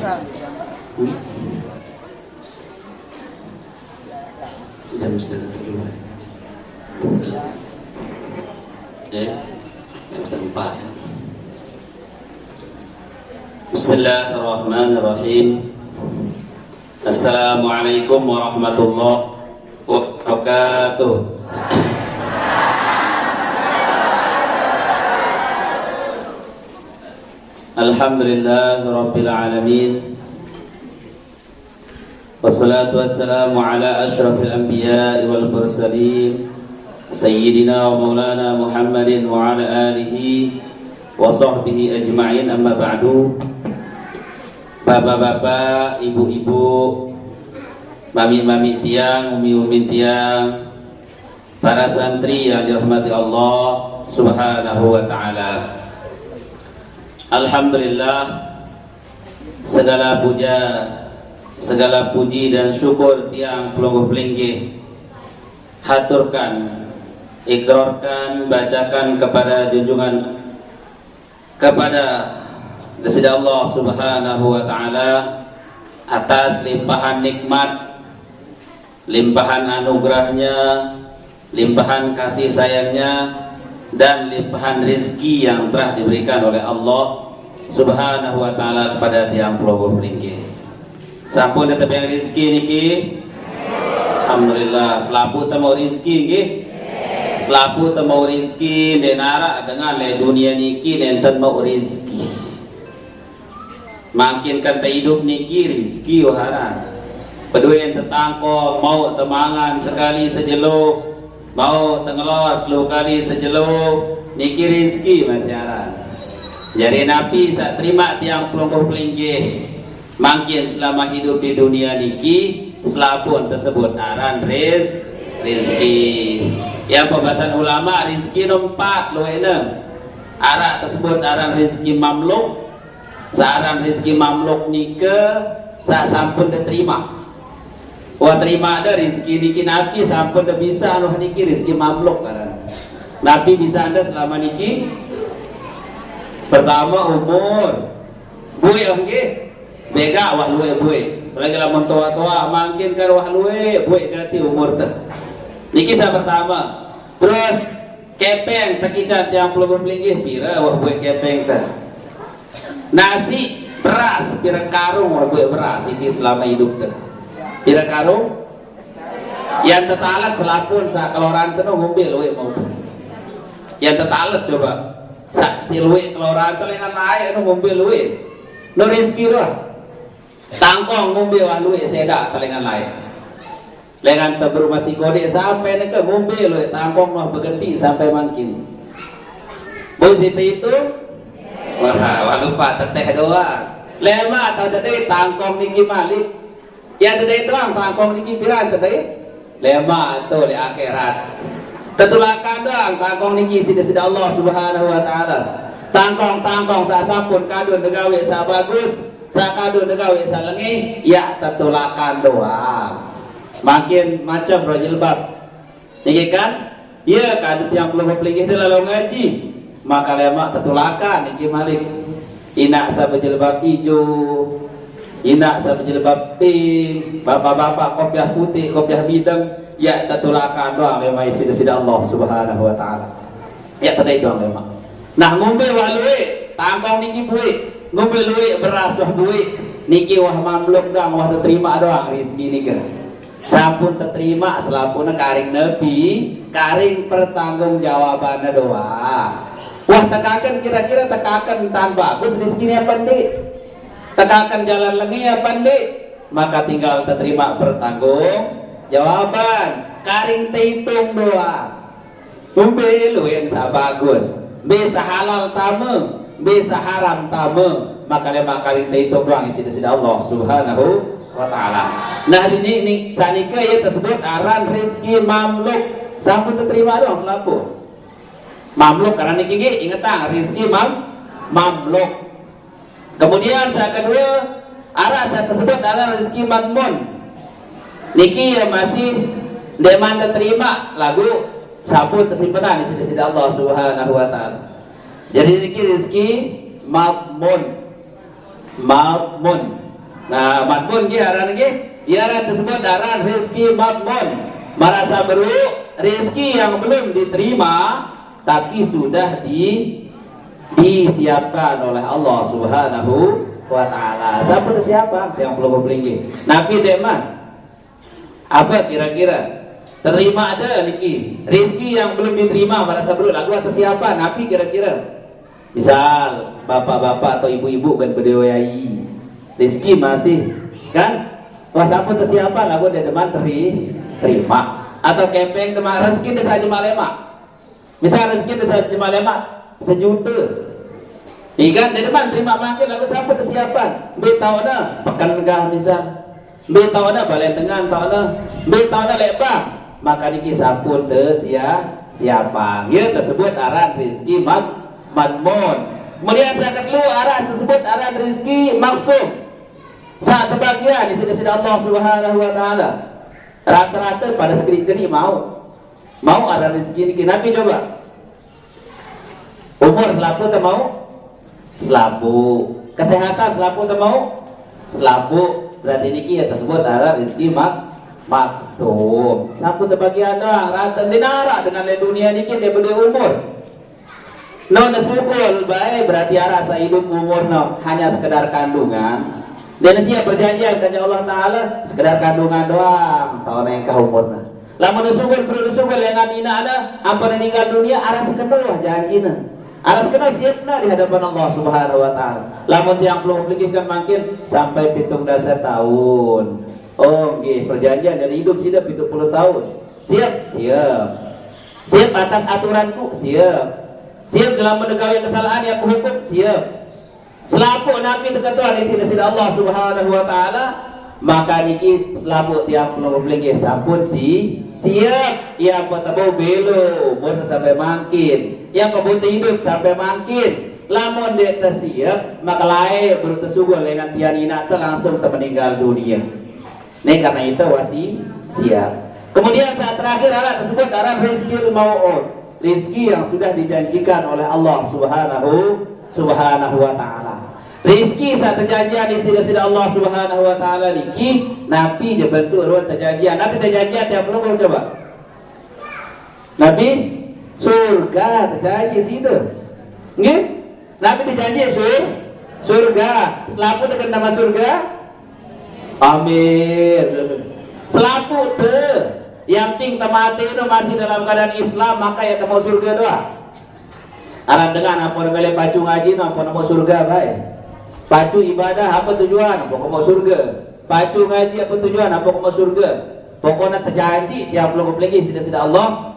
Jam setengah terlewat. Jam setengah 4. Bismillahirrahmanirrahim. Assalamualaikum warahmatullahi wabarakatuh. Alhamdulillahirabbil alamin. Wassalatu wassalamu ala asyrafil anbiya'i wal mursalin sayyidina wa maulana Muhammadin wa ala alihi wa sahbihi ajma'in, amma ba'du. Bapak-bapak, ibu-ibu, mami-mami tiang, umi-umi tiang, para santri yang dirahmati Allah Subhanahu wa ta'ala. Alhamdulillah, segala puja, segala puji dan syukur tiang pelungguh pelinggih haturkan, ikrarkan, bacakan kepada junjungan, kepada Gusti Allah Subhanahu wa ta'ala atas limpahan nikmat, limpahan anugerahnya, limpahan kasih sayangnya, dan limpahan rezeki yang telah diberikan oleh Allah Subhanahu wa ta'ala kepada tiang pelungguh pelinggih. Sampun tetep yang rezeki niki. Alhamdulillah, selapu temu rezeki nggih. Selapu temu rezeki denara dengan le dunia niki nenten mau rezeki. Makin kata hidup niki rezeki waharan. Kedua yang tetangko mau temangan sekali sejeluk, mau tengelor 3 kali sejeluk, niki rezeki masyarakat. Jadi Nabi sak terima tiang pelungguh pelinggih makin selama hidup di dunia niki selapun tersebut aran rezeki. Yang pembahasan ulama rezeki 4 lo enem. Arak tersebut aran rezeki mamluk. Saran rezeki mamluk nike sa sampun diterima. Wah terima ada rezeki niki Nabi sampun dah bisa anu niki rezeki mamluk aran. Nabi bisa anda selama niki. Pertama umur. Buih nggih. Bega wah luwe buih. Lagi lamun tua-tua makin kan wah luwe buih ganti umur teh. Niki sa pertama. Terus kepeng tekican yang pelungguh pelinggih pira wah buih kepeng teh. Nasi beras pira karung wah buih beras iki selama hidup teh. Pira karung? Yang tetalet selapun sa keloran teh ngombe luwe mau. Yang tetalet coba. Sa silwe keloran teh lengan lae ngombe luwe. No rezeki doa. Tangkong ngombe wah luwe seda telengan lain. Lengan teber masih kode sampai neke ngombe luwe tangkong mah begenti sampai makin. Boy situ itu wah lupa teteh doang. Lema atau teteh tangkong niki malik. Ya teteh doang tangkong niki piran teteh. Lema itu di akhirat. Tetulakan doang tangkong niki sida-sida Allah Subhanahu wa ta'ala. Tangkong-tangkong sa sampun kadun degawe sa bagus. Sakadu degawe salengi ya tetulakan doang. Makin macam rojilbab. Niki kan? Iya kadut yang belum pelingih dia lalu ngaji. Maka lemak tetulakan niki malik. Inak sa berjilbab hijau, inak sa berjilbab pink, bapak-bapak kopiah putih, kopiah bidang, ya tetulakan doang lemak sida-sida Allah Subhanahu wa ta'ala. Ya tetay doang lemak. Nah ngombe walue, tangkong niki buik. Ngombe luwe beras wah duit niki wah mamluk dang wah terima doang rezeki niki. Sampun terima selapuna karing nepi, karing pertanggungjawabanna doang. Wah tekakan kira-kira tekakan tan bagus rezekinya pandai. Tekakan jalan lengi ya pandai. Maka tinggal terima pertanggungjawaban. Karing hitung doang. Ngombe lu yang sa bagus. Bisa halal tamu. Bisa haram tamu, maka lema kali itu doang isi sida Allah Subhanahu wa ta'ala. Nah ini sanika ya tersebut aran rezeki mamluk. Sampun terima doang selapu mamluk karena niki ingetang rezeki mamluk. Kemudian saya kedua aran saya tersebut aran rezeki madmun. Niki ya masih deman terima lagu sampun tersimpenan isi sida Allah Subhanahu wa ta'ala. Jadi niki rezeki madmun. Nah, madmun ki aran ki, aran tersebut aran rezeki madmun. Merasa beruk rezeki yang belum diterima tapi sudah disiapkan oleh Allah Subhanahu wa taala. Siapa yang belum beli? Nabi deman. Apa kira-kira? Terima ada niki. Rezeki yang belum diterima merasa beruk lagu atas siapa? Nabi kira-kira. Misal bapak-bapak atau ibu-ibu ben berdewai. Rezeki masih kan? Wah siapa atau siapa lagu dia deman terima. Atau kepeng teman rezeki desa jemaah lemak. Misal rezeki desa jemaah lemak 1 juta. Ikan di depan terima mangkir lagu siapa kesiapan. Be tahunna pekan gah misal. Be tahunna balen dengan tahunna. Be tahunna lebah. Maka niki sampun siapa. Ya tersebut aran rezeki madmun. Kemudian saya kedua arah tersebut aran rezeki maksum. Saat terbagian di sini Allah Subhanahu wa taala. Rata-rata pada sekali-kali mau ada rezeki ini. Nabi coba umur selapu tak mau selapu, kesehatan selapu tak mau selapu, berarti ini tersebut ada rezeki maksum. Selapu terbagian doang rata dinara dengan dunia ini dia beli umur no nasukul baik berarti rasa hidup umur no hanya sekedar kandungan. Dan siap perjanjian kata Allah Ta'ala sekedar kandungan doang tahun yang kau umurna lamun nusugul yang ngadina ada ampun meninggal dunia arah sekedar janjina arah sekedar siapna di hadapan Allah Subhanahu wa taala. Lamun tiang belum memiliki makin sampai 17 tahun. Oh nggih perjanjian dari hidup sudah 70 tahun. Siap atas aturanku, siap dalam menegakkan kesalahan yang berhukum, siap. Selapu Nabi terketua di sini Allah Subhanahu wa taala, maka niki selapu tiap memiliki sampun siap yang bertemu belo umur sampai makin yang kebutuhan hidup sampai makin lamun dia tersiap maka lain bertersugul dengan tianina langsung termeninggal dunia. Ini karena itu siap. Kemudian saat terakhir arah tersebut arah rizki mau'ud, rizki yang sudah dijanjikan oleh Allah Subhanahu wa taala. Rizki saat terjanjian di sini Allah Subhanahu wa taala niki Nabi je bentuk ruang terjanjian. Nabi terjanjian tiap belum coba. Nabi surga terjanji situ. Nggih? Nabi terjanji surga. Selapu dengan nama surga? Amin. Selapu yang ting temati itu masih dalam keadaan Islam maka ya mau surga doa. Aran dengan apa namanya pacu ngaji apa nama surga baik. Pacu ibadah apa tujuan? Apa mau surga. Pacu ngaji apa tujuan? Apa mau surga. Pokoknya terjanji tiap belum lagi sida Allah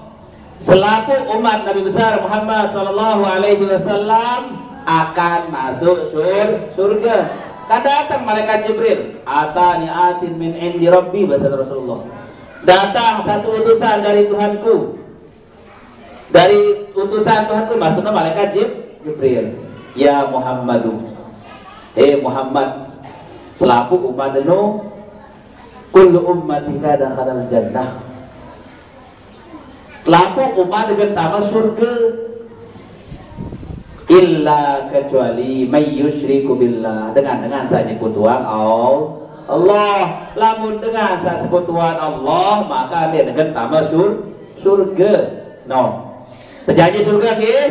selaku umat Nabi besar Muhammad sallallahu alaihi wasallam akan masuk surga. Kan datang malaikat Jibril, atani atin min indi rabbi bahasa Rasulullah. Datang satu utusan dari Tuhanku. Dari utusan Tuhanku maksudnya malaikat Jibril. Ya Muhammadu. Muhammad selaku umat Nuh kullu ummatika dakhalal jannah. Selaku umat dengan tamat surga illa kecuali may yusyriku billah dengan saja sekutuan Allah. Lamun dengan saja sekutuan Allah maka dia dengan tamat surga. No. Terjanji surga nggih.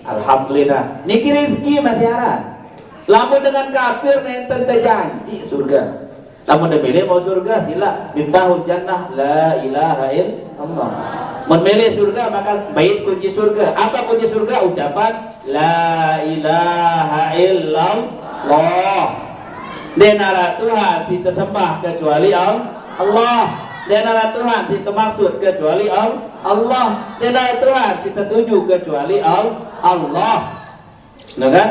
Alhamdulillah. Niki rezeki masih ada. Lamun dengan kafir nenten terjanji surga. Lamun memilih mau surga sila bintahul jannah la ilaha illallah. Memilih surga maka bait kunci surga. Apa kunci surga? Ucapan la ilaha illallah. Denara Tuhan si tersembah kecuali Allah. Denara Tuhan si termaksud kecuali Allah. Denara Tuhan si tertuju kecuali Allah. Nah kan?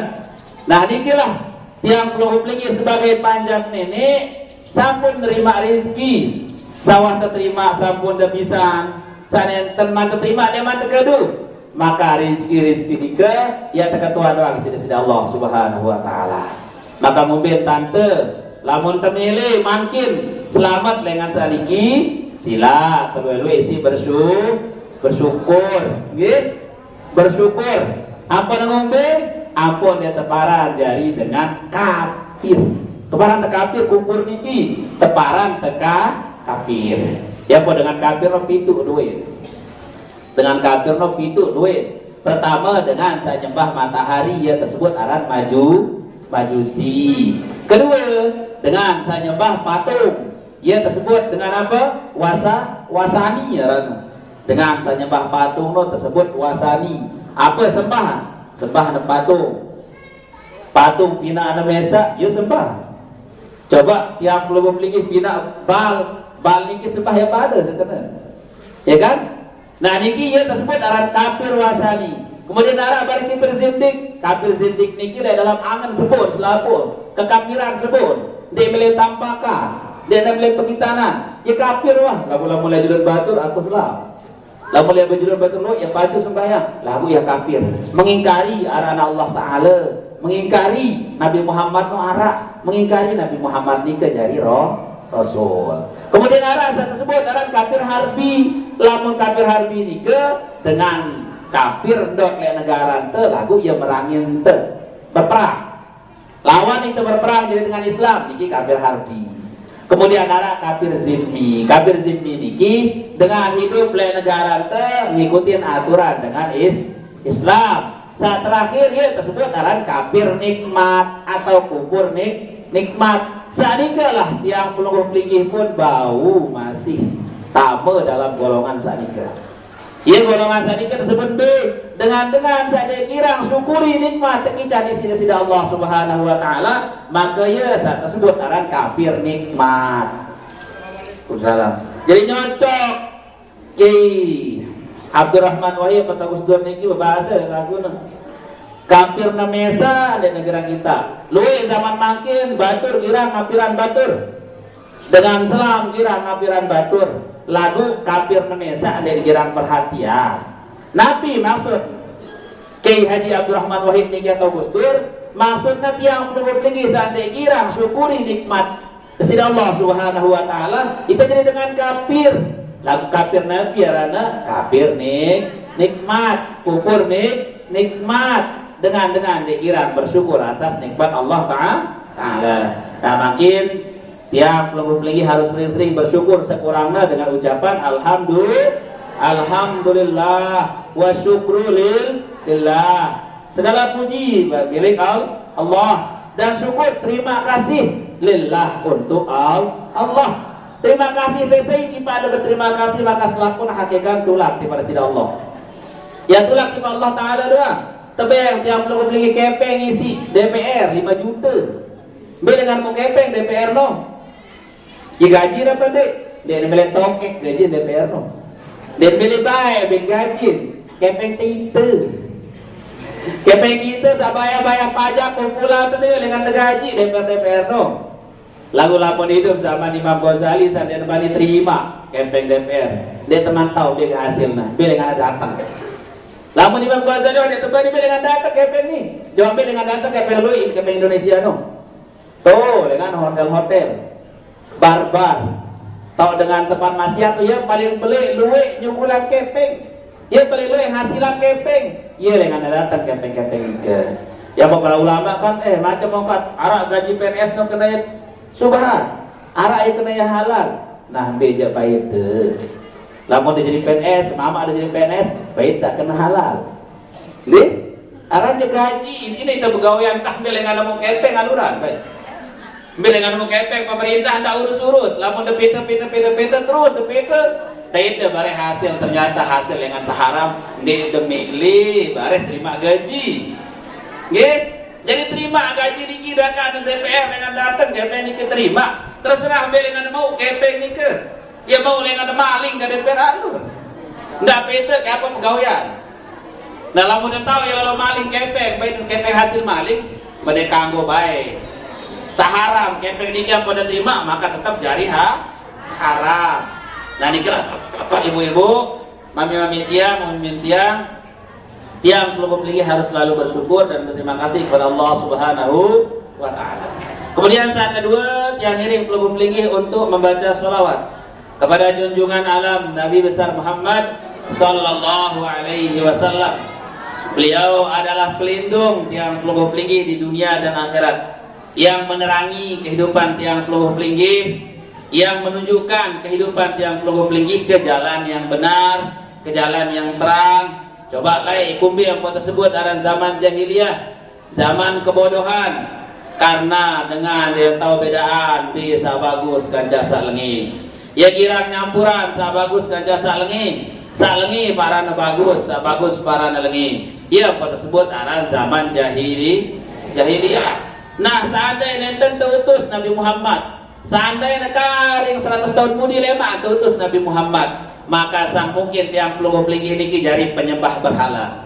Nah dikilah yang perlu lagi sebagai panjang nenek sampun nerima rezeki sawah terima sampun dah pisan sanen teman terima dia mah terkedu maka rezeki dike ya terketua doang sida Allah Subhanahu wa taala. Maka mungkin tante lamun temile makin selamat dengan saliki sila terwelu isi bersyukur nggih bersyukur apa ngombe ampun dia teparan jari dengan kafir Teparan teka kafir kukur niki, teparan teka kafir. Ya po dengan kafir no pitu duit. Dengan kafir no pitu duit. Pertama dengan saya nyembah matahari ya tersebut aran majusi. Kedua dengan saya nyembah patung ya tersebut dengan apa? Wasani ya rana. Dengan saya nyembah patung no tersebut wasani. Apa sembah? Sembah na patung. Patung pina ana mesa ya sembah. Coba tiang belum beli pina bal niki sembah ya pada sebenarnya. Ya kan? Nah niki ya tersebut aran kafir wasani. Kemudian arah balik kafir zindik niki dalam angan sebut selapun kekafiran sebut dia mulai tampakan dia mulai pengitanan ya kafir wah lagu mulai judul batur aku selam lagu mulai berjudul batur lo ya baju sembahyang lagu ya kafir mengingkari arahan Allah Ta'ala mengingkari Nabi Muhammad no arah mengingkari Nabi Muhammad nikah dari Rasul. Kemudian arah tersebut arah kafir harbi lamun kafir harbi nikah dengan kafir dok le negara te lagu ya merangin te berperang lawan itu berperang jadi dengan Islam niki kafir harbi. Kemudian ada kafir zimmi niki dengan hidup le negara te ngikutin aturan dengan Islam. Saat terakhir ya tersebut adalah kafir nikmat atau kufur nikmat. Saat ikalah yang pelungguh pelinggi pun bau masih tama dalam golongan saat nikah. Ya golongan sadika tersebut B dengan saat dia kirang syukuri nikmat tekicah di sini Allah Subhanahu wa taala maka ya saat tersebut aran kafir nikmat. Salam. Jadi nyocok Ki Abdurrahman Wahid atau Gus Dur niki bahasa laguna. Kafir na mesa di negara kita. Luwe zaman makin batur kirang ngapiran batur. Dengan selam kirang ngapiran batur. Lagu kafir Indonesia ada di girang perhatian. Nabi maksud Kiai Haji Abdurrahman Wahid niki atau Gus Dur maksudnya tiang pelungguh tinggi santai girang syukuri nikmat dari Allah Subhanahu wa taala itu jadi dengan kafir. Lagu kafir Nabi arana kafir nikmat, kufur nikmat dengan dikira bersyukur atas nikmat Allah Ta'ala. Nah makin tiap pelungguh lagi harus sering-sering bersyukur sekurangnya dengan ucapan Alhamdulillah wa syukru lillah. Segala puji milik Allah dan syukur terima kasih lillah untuk Allah. Terima kasih selesai kepada berterima kasih maka selapun hakikat tulak kepada sida Allah. Ya tulak kepada Allah Ta'ala doang. Tebeng tiap pelungguh beli kepeng isi DPR 5 juta. Beli dengan mau kepeng DPR no. Ya gaji dapat deh. Dia beli tokek gaji DPR no. Dia beli baik beli gaji kepeng tinte. Kepeng kita sabaya-bayar pajak kumpulan tu dia dengan gaji DPR no. Lagu-lagu hidup zaman Imam Ghazali saat dia bani terima kepeng DPR. Dia teman tahu dia hasilnya. Dia dengan datang. Lamun Imam Ghazali ada tebani dengan data kepeng ni. Jawab dengan data kepeng lui kepeng Indonesia no. Tuh dengan hotel-hotel. Barbar. Tahu dengan tempat maksiat tu ya paling beli luwe nyukulan kepeng. Ya beli luwe hasilan kepeng. Ya dengan datang kepeng-kepeng ke. Ya para ulama kan macam mokat arak gaji PNS no kena subhan. Arak ya kena ya halal. Nah beja baik tu. Lamun dia jadi PNS, mama ada jadi PNS, baik sak kena halal. Nih, aran gaji ini itu pegawai tak belengan mau kepeng aluran, baik. Belengan mau kepeng pemerintah tak urus-urus, lamun depita terus depita, tadi itu bare hasil ternyata hasil dengan seharam, dia demi bare terima gaji. Nggih, jadi terima gaji dikidakan DPR dengan datang kepeng diterima, terserah belengan mau kepeng ni ke. Ya mau lengan maling ke DPR alur. Ndak beda ke apa pegawaian. Nah lamun tahu ya kalau maling kepeng, baik kepeng hasil maling, bade kanggo baik. Saharam kepeng ini yang pada terima maka tetap jari haram. Nah ini apa ibu-ibu, mami-mami tiang, tiang perlu memiliki harus selalu bersyukur dan berterima kasih kepada Allah Subhanahu wa taala. Kemudian saat kedua, tiang ngiring perlu memiliki untuk membaca sholawat kepada junjungan alam Nabi besar Muhammad sallallahu alaihi wasallam. Beliau adalah pelindung yang pelungguh pelinggi di dunia dan akhirat. yang menerangi kehidupan tiang pelungguh pelinggih, yang menunjukkan kehidupan tiang pelungguh pelinggih ke jalan yang benar, ke jalan yang terang. Coba lai kumbi apa tersebut aran zaman jahiliyah, zaman kebodohan, karena dengan dia tahu bedaan bisa bagus kanca salengi, ya girang nyampuran sa bagus kanca salengi, salengi parana bagus, sa bagus parana lengi, ya apa tersebut aran zaman jahiliyah. Nah, seandainya enten utus Nabi Muhammad, seandainya karing 100 tahun mudi lema utus Nabi Muhammad, maka sang mungkin tiang pelungguh pelinggih niki jari penyembah berhala.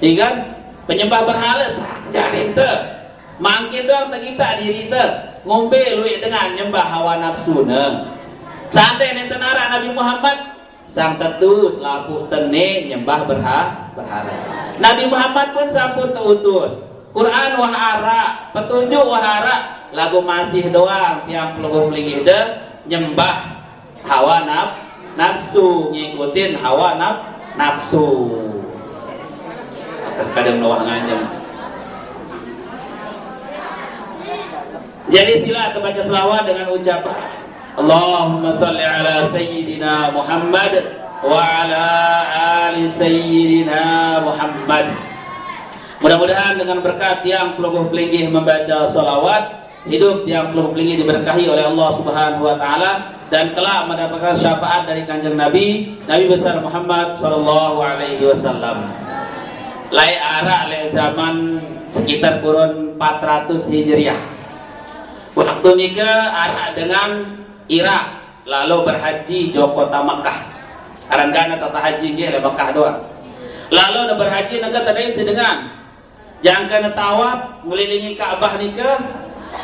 Iya, penyembah berhala sak jari teu. Mangkin doang kita diri teu ngombe luwih dengan nyembah hawa nafsuna. Seandainya enten arah Nabi Muhammad, sang tetus lapu tene nyembah berhala. Nabi Muhammad pun sampun teutus. Quran wahara, petunjuk wahara, lagu masih doang tiang pelungguh pelinggih de nyembah hawa nafsu, ngikutin hawa nafsu. Kadang doang aja. Jadi sila baca selawat dengan ucapan Allahumma salli ala sayyidina Muhammad wa ala ali sayyidina Muhammad. Mudah-mudahan dengan berkat tiang pelungguh pelinggih membaca sholawat, hidup tiang pelungguh pelinggih diberkahi oleh Allah Subhanahu wa Ta'ala, dan kelak mendapatkan syafaat dari kanjeng Nabi besar Muhammad Sallallahu Alaihi Wasallam. Lai ara le zaman sekitar kurun 400 Hijriah. Waktu nikah ara dengan Irak, lalu berhaji jo kota Makkah. Aranggana tata haji ge le Makkah doang. Lalu berhaji negara tadain sedengan jangan tawaf ngelilingi Ka'bah nikah,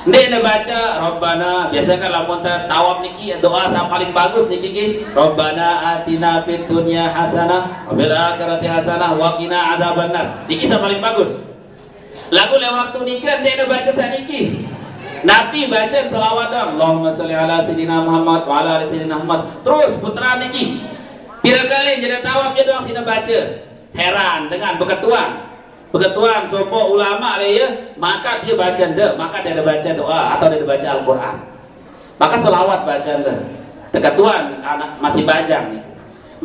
ndek baca Rabbana, biasa kan lamun tawaf niki doa yang paling bagus niki ki Rabbana atina fid dunya hasanah wa fil akhirati hasanah wa qina adzabannar. Niki yang paling bagus. Lagu le waktu nikah ndek baca saniki. Nabi baca selawat dong, Allahumma sholli ala sayyidina Muhammad wa ala ali sayyidina Muhammad. Terus putra niki. Pira kali jadi tawaf dia doang sina baca. Heran dengan Beketuan sopo ulama ya, maka dia baca deh, maka dia baca doa atau dia baca Al-Quran, maka selawat baca deh. Beketuan anak masih bajang nih,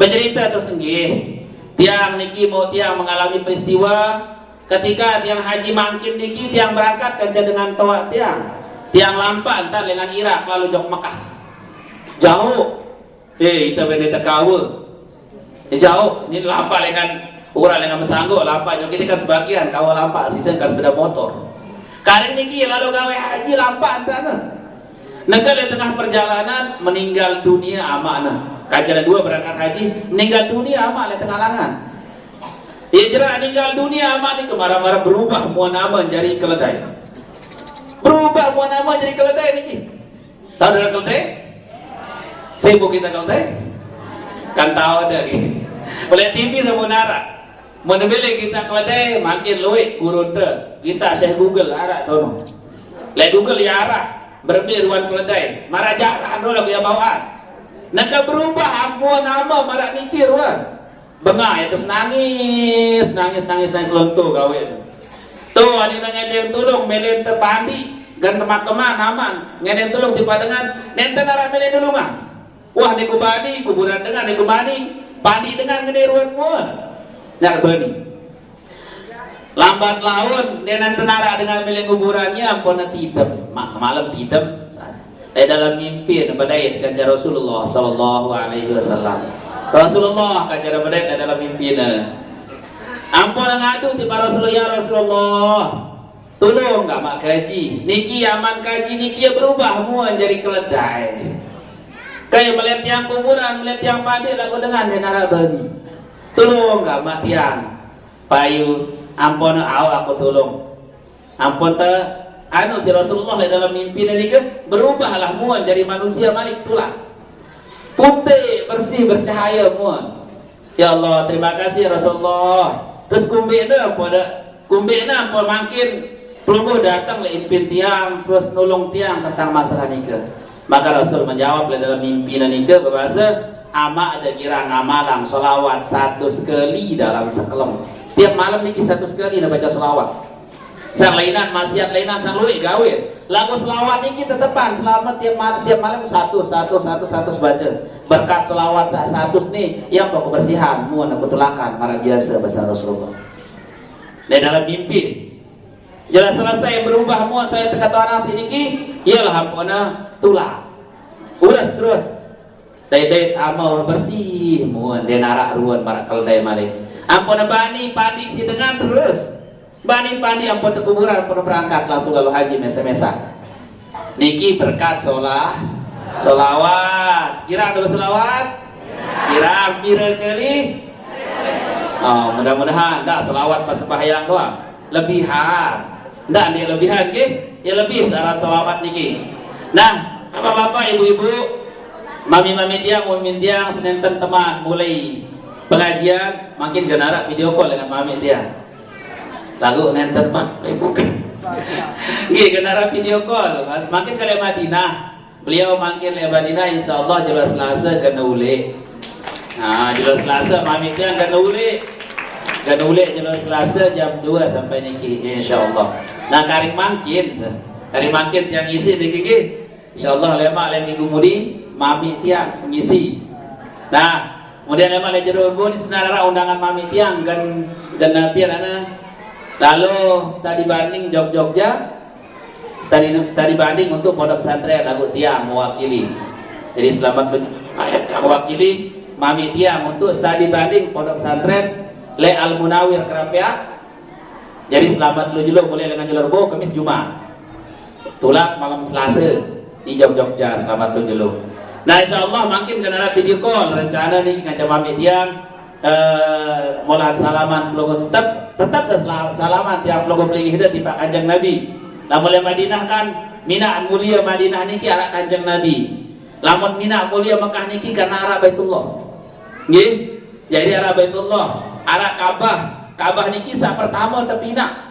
bercerita terus nggih, tiang niki mau tiang mengalami peristiwa ketika tiang haji mangkin niki tiang berangkat kerja dengan toa tiang lampa entar dengan Irak lalu jok Mekah jauh, kita bener terkawa jauh ini lampa dengan urang yang mesanggo lampak nyo kita kan sebagian kawal lampak sisa kan sepeda motor. Kali niki lalu gawe haji lampak antara. Negara di tengah perjalanan meninggal dunia amakna. Kajian dua berangkat haji meninggal dunia amak di tengah langan. Hijrah meninggal dunia amak ni kemara-mara berubah mua nama jadi keledai. Berubah mua nama jadi keledai niki. Tahu dengan keledai? Sibuk kita keledai? Kan tahu ada ni. Oleh TV sebenarnya. Menebeli kita keledai makin luik gurun te kita saya Google arak tono le Google ya arak berbiruan keledai marah jarak dulu ya bawaan naka berubah ampun nama marah nikir wan bengah itu nangis lonto gawe tuh ani ngeden tulung melen tepandi gan temak keman aman ngeden tulung tiba dengan nenten arah melen dulu mah wah niku badi kuburan dengan niku badi pandi dengan ngederuan muan nyar bani lambat laun dengan tenara dengan milik kuburannya ampun tidem malam tidem dalam mimpi badai kanca Rasulullah sallallahu alaihi wasallam. Rasulullah kanca badai dalam mimpinya ampun ngadu ti Rasulullah, ya Rasulullah tolong enggak mak kaji niki aman kaji niki berubah mua jadi keledai kayak melihat yang kuburan melihat yang padi lagu dengan denara bani. Tolong enggak matian payu ampun aku tolong ampun anu si Rasulullah dalam mimpi ini ke berubahlah muan jadi manusia malik tulang putih bersih bercahaya muan. Ya Allah terima kasih Rasulullah. Terus kumbina ampun makin pelungguh datang le impin tiang terus nulung tiang tentang masalah nikah. Maka Rasul menjawab dalam mimpi nikah berbahasa ama ada kira ngamalang sholawat 100 kali dalam sekelem. Tiap malam niki 100 kali nak baca sholawat. sang lainan maksiat lainan sang luwih gawe lagu selawat niki tetepan selamat setiap malam satu baca berkat selawat satu nih yang pokok kebersihan muan ketulakan marah biasa bahasa Rasulullah dan dalam mimpi jelas selesai berubah muan saya teka tanah siniki ialah hampuna tulang uras terus dai amal bersih muan dia narak ruan marak keldai malik ampun bani padi si dengan terus bani padi ampun kuburan ampun berangkat langsung lalu haji mesa-mesa niki berkat solawat kira dulu solawat kira kali oh mudah-mudahan enggak solawat pas sembahyang doang lebihan enggak dia lebihan ke ya lebih syarat solawat niki nah bapak-bapak ibu-ibu mami-mami tiang umin tiang senenten teman mulai pengajian makin genara video call dengan mami tiang lagu nenten mah bukan gih genara video call makin ke Madinah beliau makin ke Madinah insyaallah jelas Selasa kena ule nah jelas Selasa mami tiang kena ule jelas Selasa jam 2 sampai niki insyaallah nah karing makin tiang isi niki gih insyaallah lemak minggu mudi mami tiang mengisi nah kemudian lemak lejerun ini sebenarnya undangan mami tiang dan nabi anak lalu studi banding Jogja studi banding untuk pondok pesantren lagu tiang mewakili jadi selamat mewakili mami tiang untuk studi banding pondok pesantren Le Al Munawir Kerapia jadi selamat lu jelo boleh dengan jalur bo Kamis Jumat tulak malam Selasa di Jogja selamat lu jelo nah insyaallah makin kena video call rencana nih ngajak mami tiang mulahan salaman pelongo tetap salaman tiap pelongo pelinggi hidup di Pak Kanjeng Nabi lamun Madinah kan Mina mulia Madinah niki arah Kanjeng Nabi lamun Mina mulia Mekah niki karena arah Baitullah nggih jadi arah Baitullah arah Ka'bah niki sa pertama tepina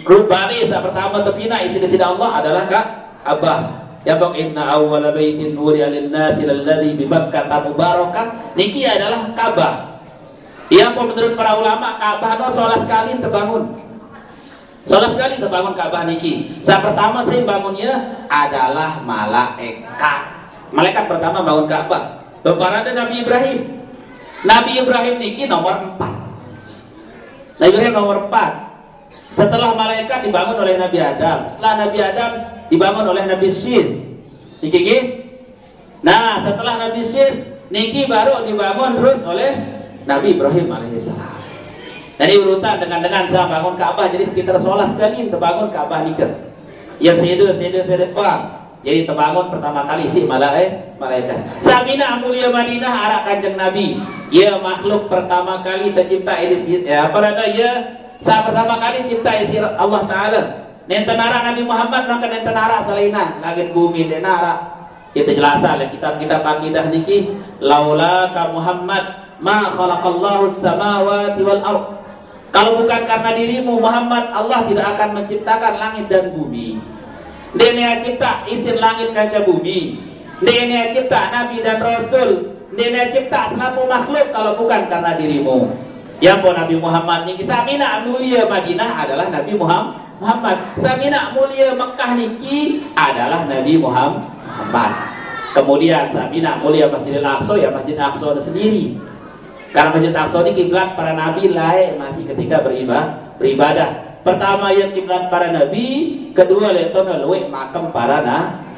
rubani sa pertama tepina isi Allah adalah Ka'bah ya bang inna awwala baitin wuri'a lin-nasi alladzi bi Makkah mubarakah niki adalah Ka'bah yang menurut para ulama Ka'bah no sholat sekali terbangun Ka'bah niki saat pertama saya bangunnya adalah malaikat pertama bangun Ka'bah beberapa Nabi Ibrahim niki nomor 4 setelah malaikat dibangun oleh Nabi Adam setelah Nabi Adam dibangun oleh Nabi Syis niki nah setelah Nabi Syis niki baru dibangun terus oleh Nabi Ibrahim alaihissalam. Jadi urutan dengan saya bangun Ka'bah jadi sekitar 11 kali terbangun Ka'bah nikah. Ya sede wah. Jadi terbangun pertama kali si malaikat. Samina mulia Madinah arah Kanjeng Nabi. Ya makhluk pertama kali tercipta ini ya saat pertama kali cipta isi Allah taala. Nenten arah Nabi Muhammad maka nenten arah salainan langit bumi nenten arah. Itu jelasan kitab-kitab akidah niki laula ka Muhammad ma khalaqallahu samawati wal ardh. Kalau bukan karena dirimu Muhammad, Allah tidak akan menciptakan langit dan bumi. Dia cipta isin langit kaca bumi. Dia cipta nabi dan rasul. Dia cipta selapu makhluk kalau bukan karena dirimu. Ya pun Nabi Muhammad niki samina mulia Madinah adalah Nabi Muhammad. Samina mulia Mekah niki adalah Nabi Muhammad. Kemudian samina mulia Masjidil Aqsa ya Masjid Aqsa sendiri. Karena Masjid Aqsa ini kiblat para nabi masih ketika beribadah. Pertama ya kiblat para nabi, kedua letona luwe makam para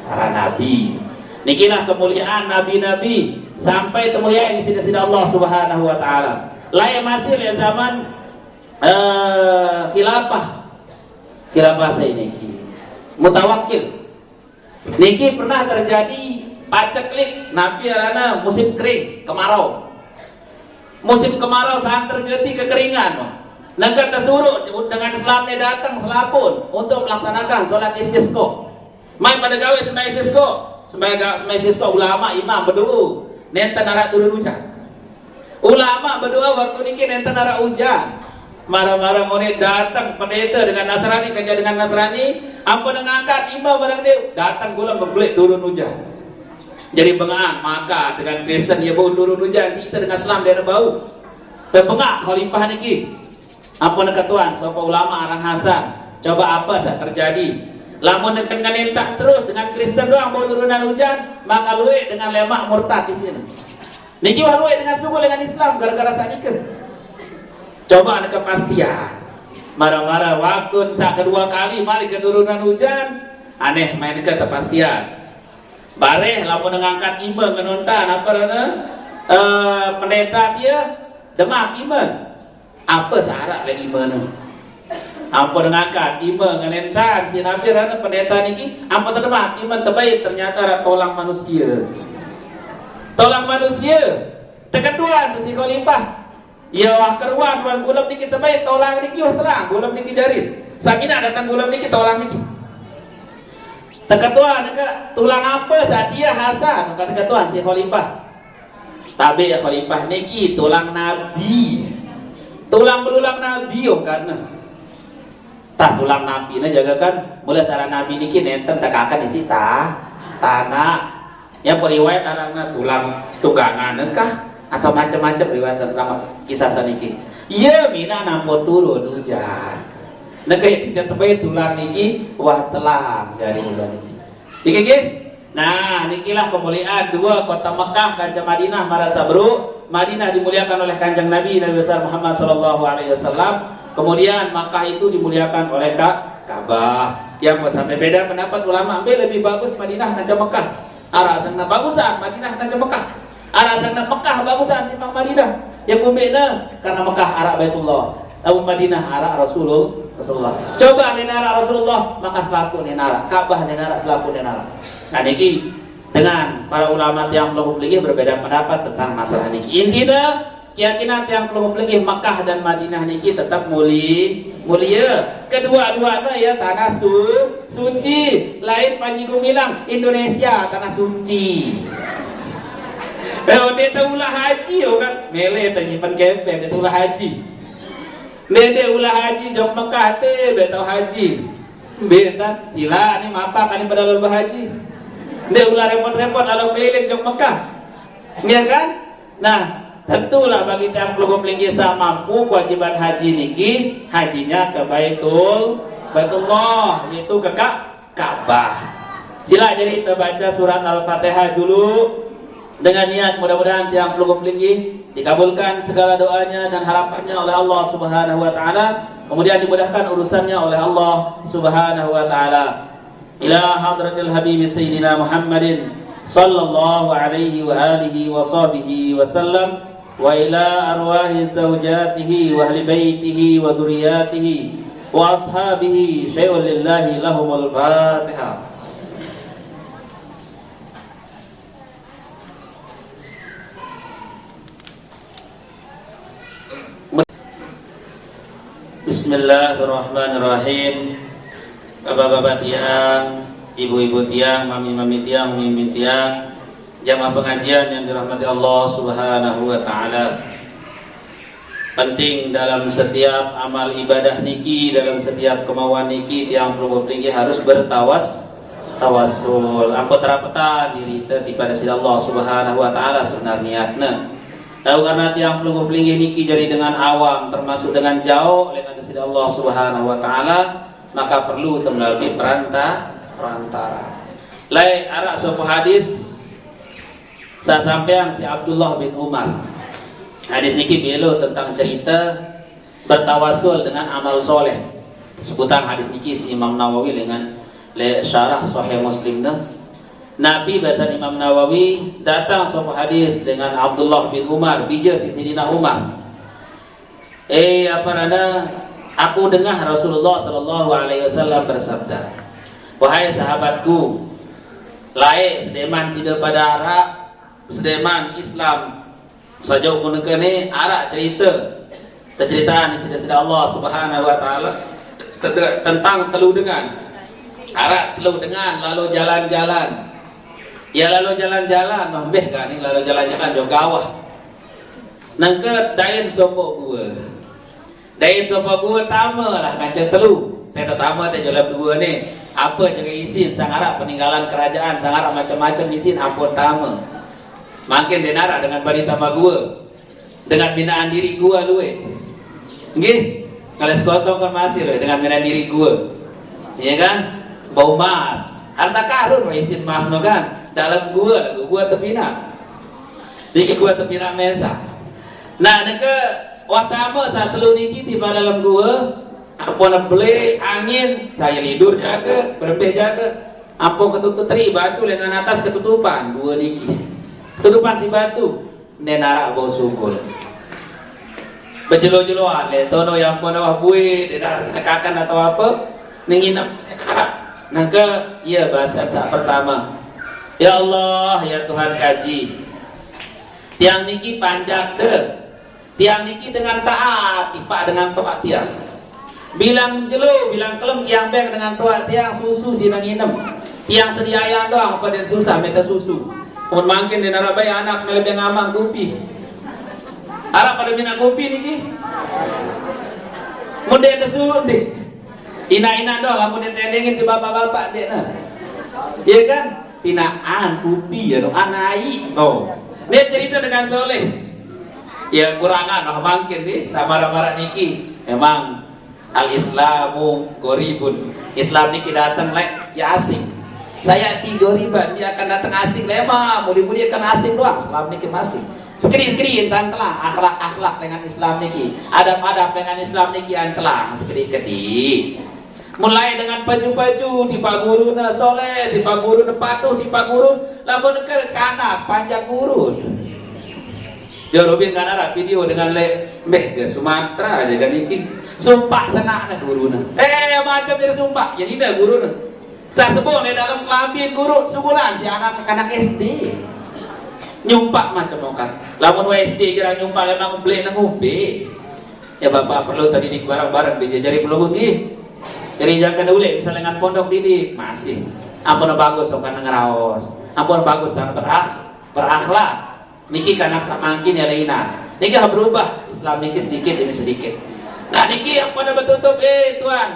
nabi. Nikilah kemuliaan nabi-nabi sampai kemuliaan isi Allah Subhanahu wa taala. Masih ya zaman khilafah saya niki. Mutawakkil. Niki pernah terjadi paceklik nabi arana musim kering, kemarau. Musim kemarau saat terjadi kekeringan negara tersuruh dengan Islamnya datang selapun untuk melaksanakan sholat istisqa main pada gawe sembahyang istisqa ulama imam berdoa nenten arah turun hujan ulama berdoa waktu niki nenten arah hujan marah-marah monit datang pendeta dengan Nasrani kerja dengan Nasrani ampun ngangkat imam barang dia datang gula membelik turun hujan. Jadi bengaan maka dengan Kristen dia bau turun hujan si itu dengan Islam dia bau. Bengak khalifah niki. Ampun ketuan sapa ulama aran Hasan Coba apa sah terjadi? Lamun dengan entak terus dengan Kristen doang mau turunan hujan, maka luwe dengan lemak murtad di sini. Niki wah luwe dengan suku dengan Islam gara-gara sanikah. Coba ada kepastian. Marah-marah waktu sak kedua kali mali keturunan hujan, aneh main ke kepastian. Bareh lamun ngangkat iman ngenontan apa rana pendeta dia demak iman. Apa syarat le iman? Apa ngangkat iman ngenontan si nabi rana pendeta niki apa terdemak iman terbaik ternyata tolong manusia. Tolong manusia. Tekeduan si khalifah. Ya wah keruan wan gulam niki terbaik tolong niki wah telang gulam niki jarin. Samina datang gulam niki tolong niki. Teketuan ke tulang apa saat dia Hasan kata ketuan si khalifah. Tapi ya khalifah niki tulang nabi. Tulang belulang nabi yo karena. Tah tulang nabi na jaga kan mulai sarana nabi niki nenten tekakan isi tanah. Ya periwayat arangna tulang tunggangan kah atau macam-macam riwayat tentang kisah saniki. Iya mina nampo turun hujan. Negeri tidak terbaik tulang niki wah telang dari bulan niki. Iki. Nah, nikilah kemuliaan dua kota Mekah Kanjeng Madinah marasa bro. Madinah dimuliakan oleh Kanjeng Nabi besar Muhammad sallallahu alaihi wasallam. Kemudian Makkah itu dimuliakan oleh Ka'bah. Yang sampai beda pendapat ulama ambil lebih bagus Madinah Kanjeng Mekah. Arasana bagusan Madinah Kanjeng Mekah. Arasana Mekah bagusan timbang Madinah. Yang pembeda karena Mekah arah Baitullah. Abu Madinah arah Rasulullah. Coba nenara Rasulullah maka selaku nenara Ka'bah nenara selaku nenara. Nah niki dengan para ulama yang belum memiliki berbeda pendapat tentang masalah niki. Intinya keyakinan yang belum memiliki Makkah dan Madinah niki tetap mulia. Kedua-duanya ya tanah suci. Lain Panji Gumilang Indonesia tanah suci. Dia ulah haji kan mele nyimpan kempeng dia ulah haji. Dede ulah haji jom Mekah teh betau haji. Bentar sila ni mapa kan pada lomba haji. Dia ulah repot-repot lalu keliling jom Mekah. Iya kan? Nah, tentulah bagi tiap kelompok linggisa mampu kewajiban haji niki hajinya ke Baitullah yaitu ke Ka'bah. Sila jadi kita baca surat Al-Fatihah dulu dengan niat mudah-mudahan tiang pelunggup linggi dikabulkan segala doanya dan harapannya oleh Allah Subhanahu wa taala, kemudian dimudahkan urusannya oleh Allah Subhanahu wa taala. Ila hadratil habibi sayyidina Muhammadin sallallahu alaihi wa alihi wa sahbihi wa sallam wa ila arwahi zawjatihi wa ahli baitihi wa dzurriyyatihi wa ashabihi syai'un lillahi lahumul Fatihah. Bismillahirrahmanirrahim. Bapak-bapak tiang, ibu-ibu tiang, mami-mami tiang, mimi tiang, jamaah pengajian yang dirahmati Allah Subhanahu wa taala. Penting dalam setiap amal ibadah niki, dalam setiap kemauan niki tiang perlu tinggi harus tawasul. Ampun terapeta diri teh pada sisi Allah Subhanahu wa taala sebenar niatna. Tahu karena tiang pelungguh pelinggi niki jadi dengan awam termasuk dengan jauh oleh kasih Allah Subhanahu wa taala, maka perlu melalui perantara. Lai arak suatu hadis saya sampaikan si Abdullah bin Umar. Hadis niki belo tentang cerita bertawasul dengan amal soleh. Sebutan hadis niki si Imam Nawawi dengan syarah Sahih Muslim dah. Nabi bahasa Imam Nawawi datang suatu hadis dengan Abdullah bin Umar bija si Sayyidina Umar. Aku dengar Rasulullah sallallahu alaihi wasallam bersabda, wahai sahabatku, lae sedeman sida pada arak, sedeman Islam saja ukunekene arak cerita di sida Allah Subhanahu wa taala tentang telu dengan arak telu dengan lalu jalan-jalan. Ya lalu jalan-jalan, mahbeh kan ini lalu jalan-jalan jauh gawah. Nangke dain sopo gua tama lah kancing telu. Teta tama teh jalan dua nih. Apa jaga isin sangarak peninggalan kerajaan, sangarak macam-macam isin ampun tama. Makin denara dengan balita gua, dengan binaan diri gua luwe. Nggih, kalau sekotong kan masih dengan binaan diri gua. ya kan? Bau emas, harta karun isin emas no kan? Dalam gua tepina. Niki gua tepina mesa. Nah, neke watama saat telu niki tiba dalam gua, apa beli angin, saya tidur jaga, berempeh jaga. Apa ketutup teri batu lengan atas ketutupan dua niki. Ketutupan si batu, nenara bau sungkul. Bejelo-jeloan le tono yang pono bui tidak sedekakan atau apa ninginap nangka iya bahasa saat pertama ya Allah ya Tuhan kaji tiang niki panjang deh tiang niki dengan taat tipa dengan toat tiang bilang jelo bilang kelem tiang beng dengan toat tiang susu sinang inem tiang sediayan doang pada susah minta susu pun makin di narabai anak lebih ngamang kupi Arab pada minat kopi niki. Mudah kesulun deh. Ina-ina doh lamun ditendengin si bapak-bapak deh nah. Iya kan? Pinaan kopi ya dong anai. Oh. Dia cerita dengan Soleh. Ya kurangan noh mangkin deh sama marah niki. Memang al-Islamu goribun. Islam niki datang lek ya asing. Saya di goriban dia akan datang asing memang. Mudi-mudi akan asing doang. Islam niki masih. Skrin telah akhlak dengan Islam niki adab-adab dengan Islam niki telah skrin kedi mulai dengan baju-baju di pak guru na soleh di pak guru na patuh di pak guru lamun ke kanak panjang guru ya robin kana video dengan le ke Sumatera aja kan niki sumpah senang na guru na macam jadi sumpah jadi dah guru na saya sebut di dalam kelambin guru sebulan si anak SD nyumpak macam kan lamun SD kira nyumpak memang beli nang ubi ya bapak perlu tadi di barang-barang dijajari perlu begitu jadi jangan dulu misalnya dengan pondok didik masih ampun bagus kan ngeraos ampun bagus dan berakhlak niki kanak samangkin ya lainah niki harus berubah Islam niki sedikit ini sedikit nah niki apa pada betutup Tuhan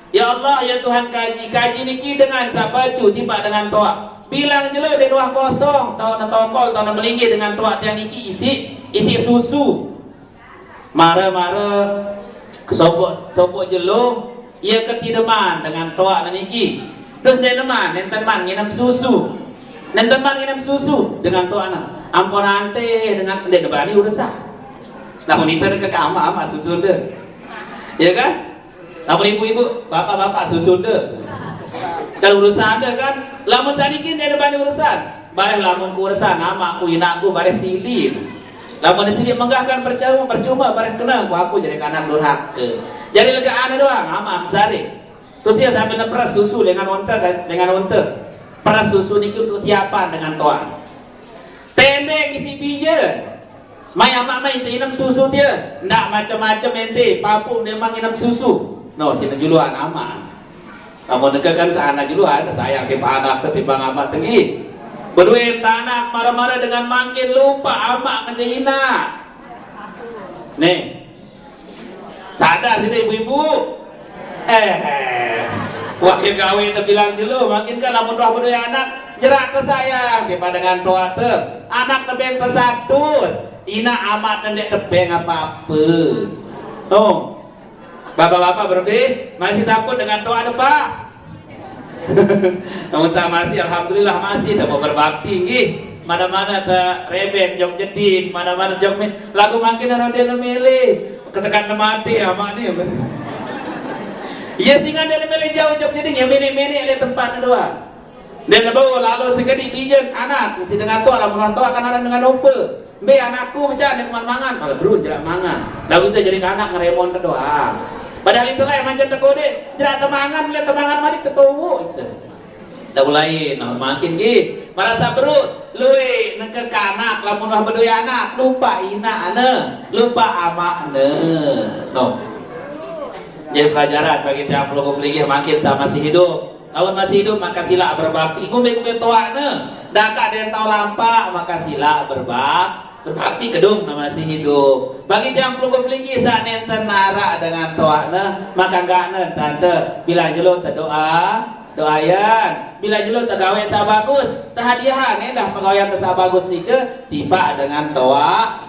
ya Allah ya Tuhan kaji niki dengan sabaju tiba dengan toa bilang jelo di ruang kosong tahun tokol tahun melinggi dengan tuat yang iki isi susu mare sopok jelo ia ketideman dengan tuat dan iki terus dia teman nenteman nginam susu dengan tuat ampun ante dengan dia kebani udah namun itu ke kamar ama susu deh ya kan namun ibu-ibu bapak-bapak susu deh kalau urusan ada kan lamun sadikin dia depan urusan bareng lamun ku urusan nama aku inaku bareng silin lamun silin menggahkan percuma bareng kenal aku jadi kanan durhaka jadi lega aneh doang ama sari terus dia sambil neperas susu dengan onta peras susu niki untuk siapa dengan toa tendeng isi pijen mama itu inam susu dia ndak macam-macam ente papung dia inam susu no sini juluan ama kamu negakan seanak dulu ada sayang tipe anak ketimbang amat tinggi berduit anak marah-marah dengan makin lupa amak ngejaina nih sadar sih ibu-ibu wah ya gawe itu bilang dulu makin kan lamun doa berduit anak jerak ke sayang tipe dengan doa te anak tebeng pesatus ina amat nendek tebeng apa-apa oh bapak-bapak berarti masih sambut dengan doa ada pak namun saya masih alhamdulillah masih tak mau berbakti nggih mana-mana tak rebek jok jeding mana-mana jok lagu makin orang dia memilih kesekan mati amak nih iya singan dia memilih jauh jok jeding ya mini-mini ada tempat doa dan bawa lalu sekali pijen anak si dengan tua lamun tua akan ada dengan lupa be anakku mencari teman mangan malah bro jerak mangan lalu itu jadi anak ngeremon doa padahal itulah yang macam terkode jerak temangan lihat temangan malik ketuwo itu dah lain nah makin gih merasa berut luwe neke kanak lamun wah bedoy anak lupa ina ane lupa ama ane no jadi pelajaran bagi tiap peluk peligi makin sama masih hidup lawan masih hidup maka sila berbakti kumbe-kumbe tua ane daka den tau lampak maka sila berbakti kedung nama masih hidup bagi yang perlu beli saat nenten nara dengan toakna maka enggak tante bila jelo terdoa doayan bila jelo tergawe sabagus tahadiahan dah pegawaian sabagus nike tiba dengan toa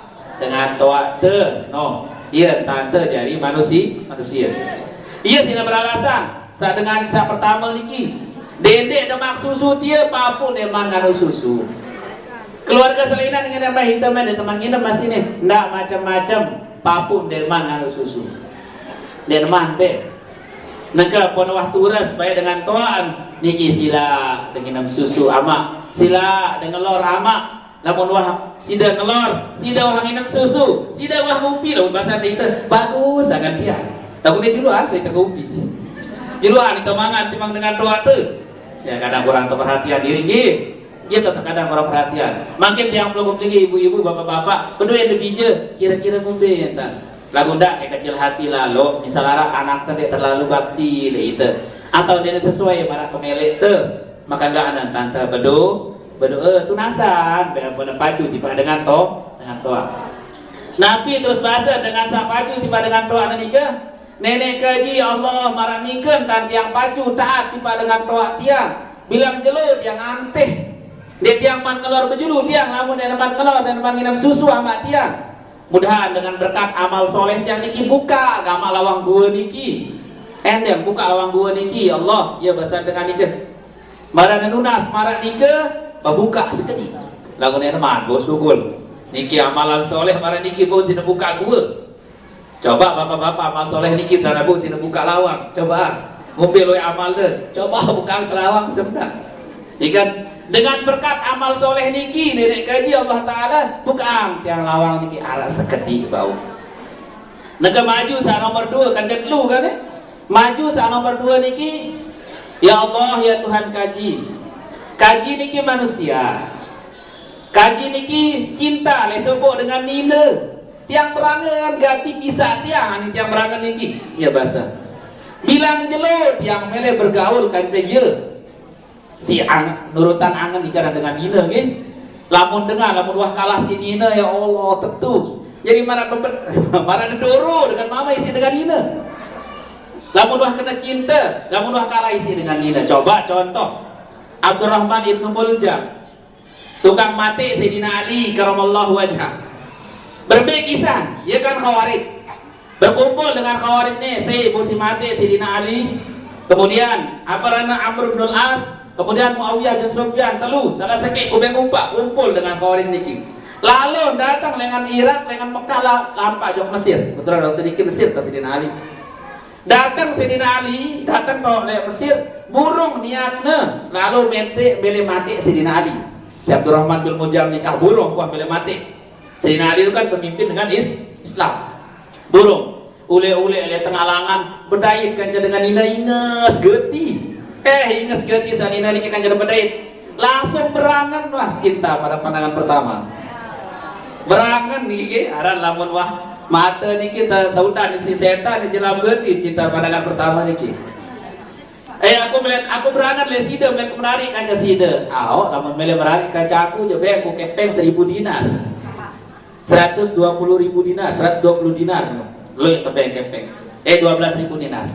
te no iya tante jadi manusia iya sih beralasan saat dengan saat pertama niki dedek demak susu dia papun emang nganu susu keluarga selinan dengan nama hitam ada teman kita masih nih ndak macam-macam papun derman nganu susu derman be naka pon waktu ras supaya dengan toan niki sila dengan susu ama sila dengan lor ama lamun wah sida nelor sida wah nginep susu sida wah ngopi loh bahasa itu bagus sangat dia tapi dia duluan saya ngopi duluan itu mangan timang dengan doa tuh ya kadang kurang perhatian diri gitu kadang kurang perhatian makin yang belum lagi ibu-ibu bapak-bapak kedua yang debija kira-kira ngombe entar lagu ndak kecil hati lalu misalnya anak tadi terlalu bakti itu atau dia sesuai para pemilik tuh maka enggak anak tante bedo tunasan dengan pada pacu tiba dengan toa Nabi terus bahasa dengan sang pacu tiba dengan toa nikah nenek kaji Allah marah nikah dan tiang pacu taat tiba dengan toa tiang bilang jelut yang anteh dia tiang man kelor bejulu tiang lamun dia man kelor dan man nginam susu sama tiang mudahan dengan berkat amal soleh yang niki buka agama lawang gua niki endem buka lawang gua niki Allah ya besar dengan nikah marah nunas marah nikah buka sekali lagu nerman bos dukul niki amalan soleh marah niki bos sini buka gua coba bapak-bapak amal soleh niki sana bos sini buka lawang coba mobil amal deh coba buka lawang sebentar ikan dengan berkat amal soleh niki nenek kaji Allah Ta'ala bukan tiang lawang niki arah seketi bau neka maju sa nomor 2 kan jetlu kan maju sa nomor 2 niki ya Allah ya Tuhan kaji niki manusia kaji niki cinta lesopok dengan nina tiang berangan ganti kisah tiang ini tiang berangan niki ya bahasa bilang jelo tiang mele bergaul kan je si nurutan angan dikira dengan nina gitu lamun wah kalah si nina ya Allah tentu jadi marah didoro dengan mama isi dengan nina lamun wah kena cinta lamun wah kalah isi dengan nina coba contoh Abdurrahman ibnu Muljam tukang mati Sayyidina Ali karamallahu wajhah berbekisan ya kan Khawarij berkumpul dengan Khawarij nih saya musim mati Sayyidina Ali kemudian Amr bin Al-As kemudian Muawiyah bin Sufyan telu salah sekali kumpul dengan Khawarij niki lalu datang dengan Irak dengan Mekah lampak jok Mesir betul waktu niki Mesir ke Sayyidina Ali datang Sayyidina Ali datang ke Mesir burung niatnya lalu beli mati Sayyidina Ali si Abdurrahman bin Muljam nikah burung kuat beli mati Sayyidina Ali itu kan pemimpin dengan Islam burung ule-ule oleh tengah langan berdait kanca dengan inges geti inges geti sanina niki kanca berdait langsung berangan wah cinta pada pandangan pertama berangan niki aran lamun wah mata niki ta saudan si setan di jelam geti cinta pandangan pertama niki aku berangan le sida melek menarik kanca sida lamun mele menarik kanca aku je be aku kepeng 1000 dinar 120.000 dinar 120 dinar lo yang tebeng kepeng 12.000 dinar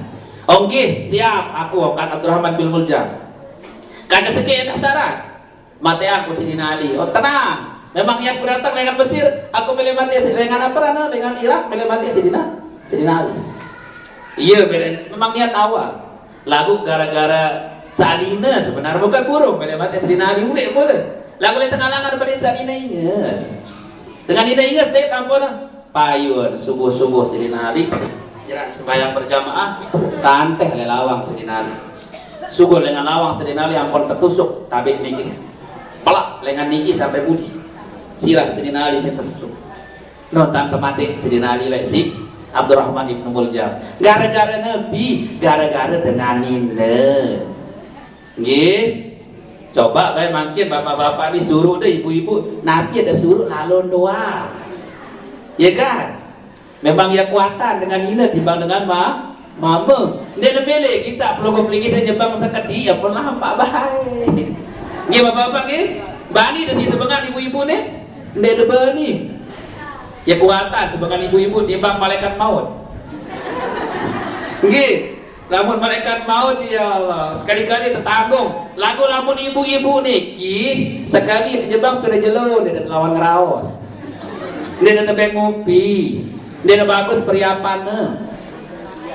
oke siap aku kan Abdurrahman bin Muljam kanca seki enak syarat mati aku Sayyidina Ali tenang memang yang datang dengan Mesir aku milih mati dengan apa dengan Irak milih mati Sayyidina Ali iya memang niat awal lagu gara-gara salina sebenarnya bukan burung milih mati Sayyidina Ali boleh lagu yang tengah langan pada salina inges dengan inges dek ampun payun subuh-subuh Sayyidina Ali jerak sembahyang berjamaah tanteh lelawang Sayyidina Ali subuh dengan lawang Sayyidina Ali ampun tertusuk tabik niki pelak lengan niki sampai budi sirah Sayyidina Ali saya tertusuk nonton mati Sayyidina Ali si Abdurrahman ibnu Muljam gara-gara Nabi gara-gara dengan nina nggih coba kayak makin bapak-bapak disuruh deh ibu-ibu Nabi ada suruh lalon doa ya kan memang ya kuatan dengan Nina timbang dengan mama dia nebele kita perlu kepeligi dan jembang sekedi ya pernah nampak baik ya bapak-bapak ya bani dah si sebengan ibu-ibu nih dia nebani ya kuatan sebengan ibu-ibu timbang malaikat maut nggih lamun malaikat maut ya Allah sekali-kali tertanggung lagu lamun ibu-ibu niki sekali dijebang pada jelo dia lawan ngeraos dia ada tebeng ngopi dia ada bagus periapannya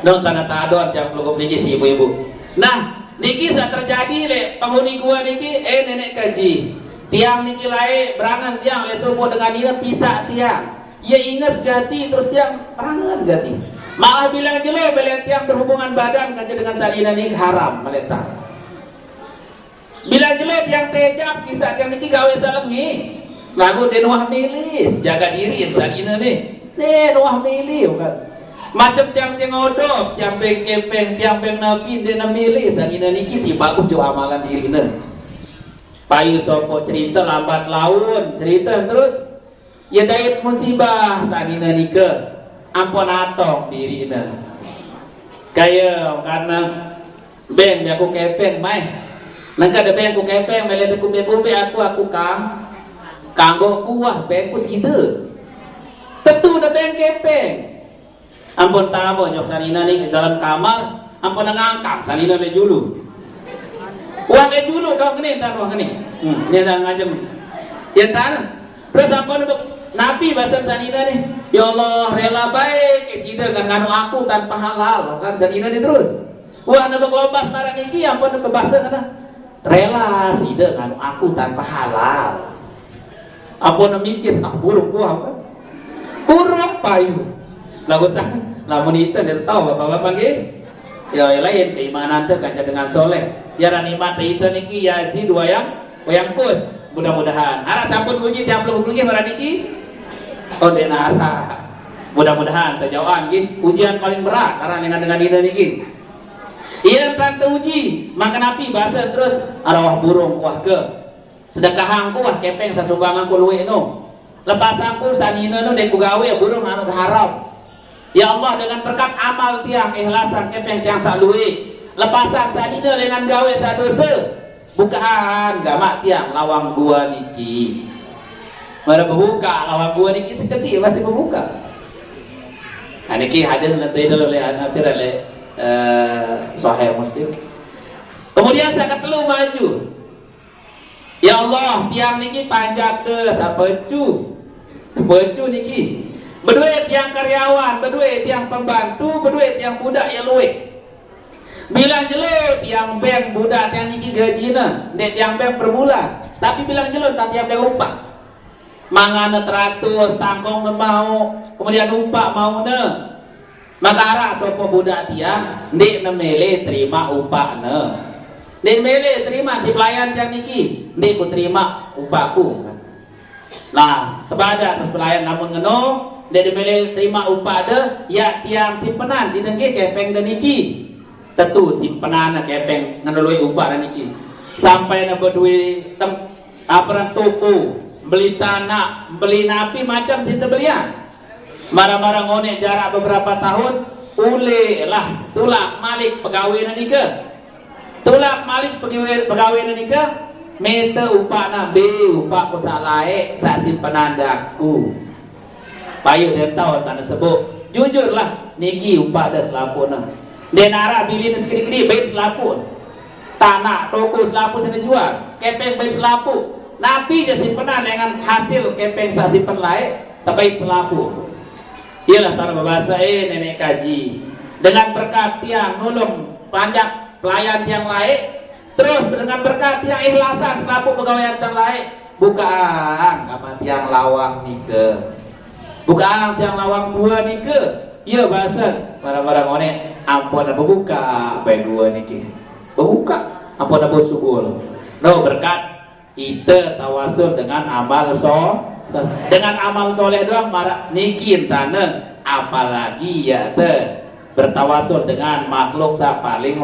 non tanah tadon yang belum beli si ibu-ibu Nah, niki saat terjadi le penghuni gua niki nenek kaji. Tiang niki lae berangan tiang le suruh dengan dia pisah tiang. Ia ingat jati terus tiang berangan jati. Malah bilang jelo belian tiang berhubungan badan kaja dengan salina niki haram meletak. Bilang jelo tiang tejak pisah tiang niki gawe salam ngi. Lagu den wah milis jaga diri yang salina nih. Den wah milih kan. Macam tiang ngodop, tiang kepeng, tiang nabi den milih salina niki si bagus jo amalan dirina. Payu sopo cerita lambat laun cerita terus ya dait musibah salina nika ampun atong dirina. Kaya karena ben aku kepeng mai. Nangka ada ben ku kepeng mele de kumbe aku kanggo kuah bengku side. Tentu da beng kepeng. Ampun tabo nyok sanina nih ke dalam kamar, ampun ngangkang sanina le julu. Uang le julu dong gini tan uang gini. Nya dah ngajem. Ya tan. Terus ampun nabi bahasa sanina nih. Ya Allah rela baik side kan nganu aku tanpa halal kan sanina nih terus. Uang na beklobas marang iki ampun bahasa kana. Rela side nganu aku tanpa halal. Ampun mikir burung ku apa? Burung payu. Lagu sang lamun itu dia tahu bapak-bapak nggih. Ya lain keimanan teh kaca dengan soleh. Ya nikmat itu niki ya si dua yang pus. Mudah-mudahan. Ara sampun uji tiap belum nggih marah niki. Oh denara. Mudah-mudahan terjauhan nggih. Ujian paling berat karena dengan ini niki. Iya tante uji, maka napi bahasa terus arwah burung wah ke. Sedekahangku wah kepeng sasumbangan ku luwe no. Lepasangku sanina no dek ku gawe burung anu haram. Ya Allah dengan berkat amal tiang ikhlasan kepeng tiang sak luwe. Lepasan sanina dengan gawe sadosa. Bukaan gamak tiang lawang gua niki. Mara buka lawang gua niki seketik masih membuka. Nah niki hadis nanti dulu oleh anak pirale Sahih Muslim. Kemudian saya ketelu maju. Ya Allah, tiang niki panjat ke sapecu. Pecu niki. Berdua tiang karyawan, berdua tiang pembantu, berdua tiang budak ya luwe. Bilang jelo tiang bank budak tiang niki gajina, dek tiang bank per bulan. Tapi bilang jelo tak tiang bank upah. Mangana teratur, tangkong mau, kemudian upah mau ne. Maka arah sopo budak tiang, dek nemele terima upah ne. Den mele terima si pelayan jam niki, ndek ku terima upahku. Nah, tebada terus pelayan namun ngeno, den mele terima upah de, ya tiang simpenan si dengke kepeng de niki. Tentu simpenan kepeng nganului upah de niki. Sampai na berdua aparan toko, beli tanah, beli napi macam si tebelian. Marah-marah ngone jarak beberapa tahun, ule lah tulak malik pegawai nika. Tulak malik pegawai nikah mete upah nabi upah ku salae sa simpenan daku. Payu dia tahu tanda sebut jujurlah niki upah ada selapuna. Denara bilin sekali-kali baik selapu. Tanah toko selapu sana jual, kepeng baik selapu. Nabi je simpenan dengan hasil kepeng sa simpen lae terbaik selapu. Iyalah tanda bahasa nenek kaji. Dengan berkat tiang nulung panjang pelayan yang lain, terus dengan berkat yang ikhlasan selaku pegawai yang lain, bukaan apa tiang lawang nike, bukaan tiang lawang dua nike, iya bahasa barang-barang one ampun apa buka baik dua nike, buka ampun apa syukur, no berkat itu tawasul dengan amal dengan amal soleh doang marah niki tanah, apalagi ya bertawasul dengan makhluk sa paling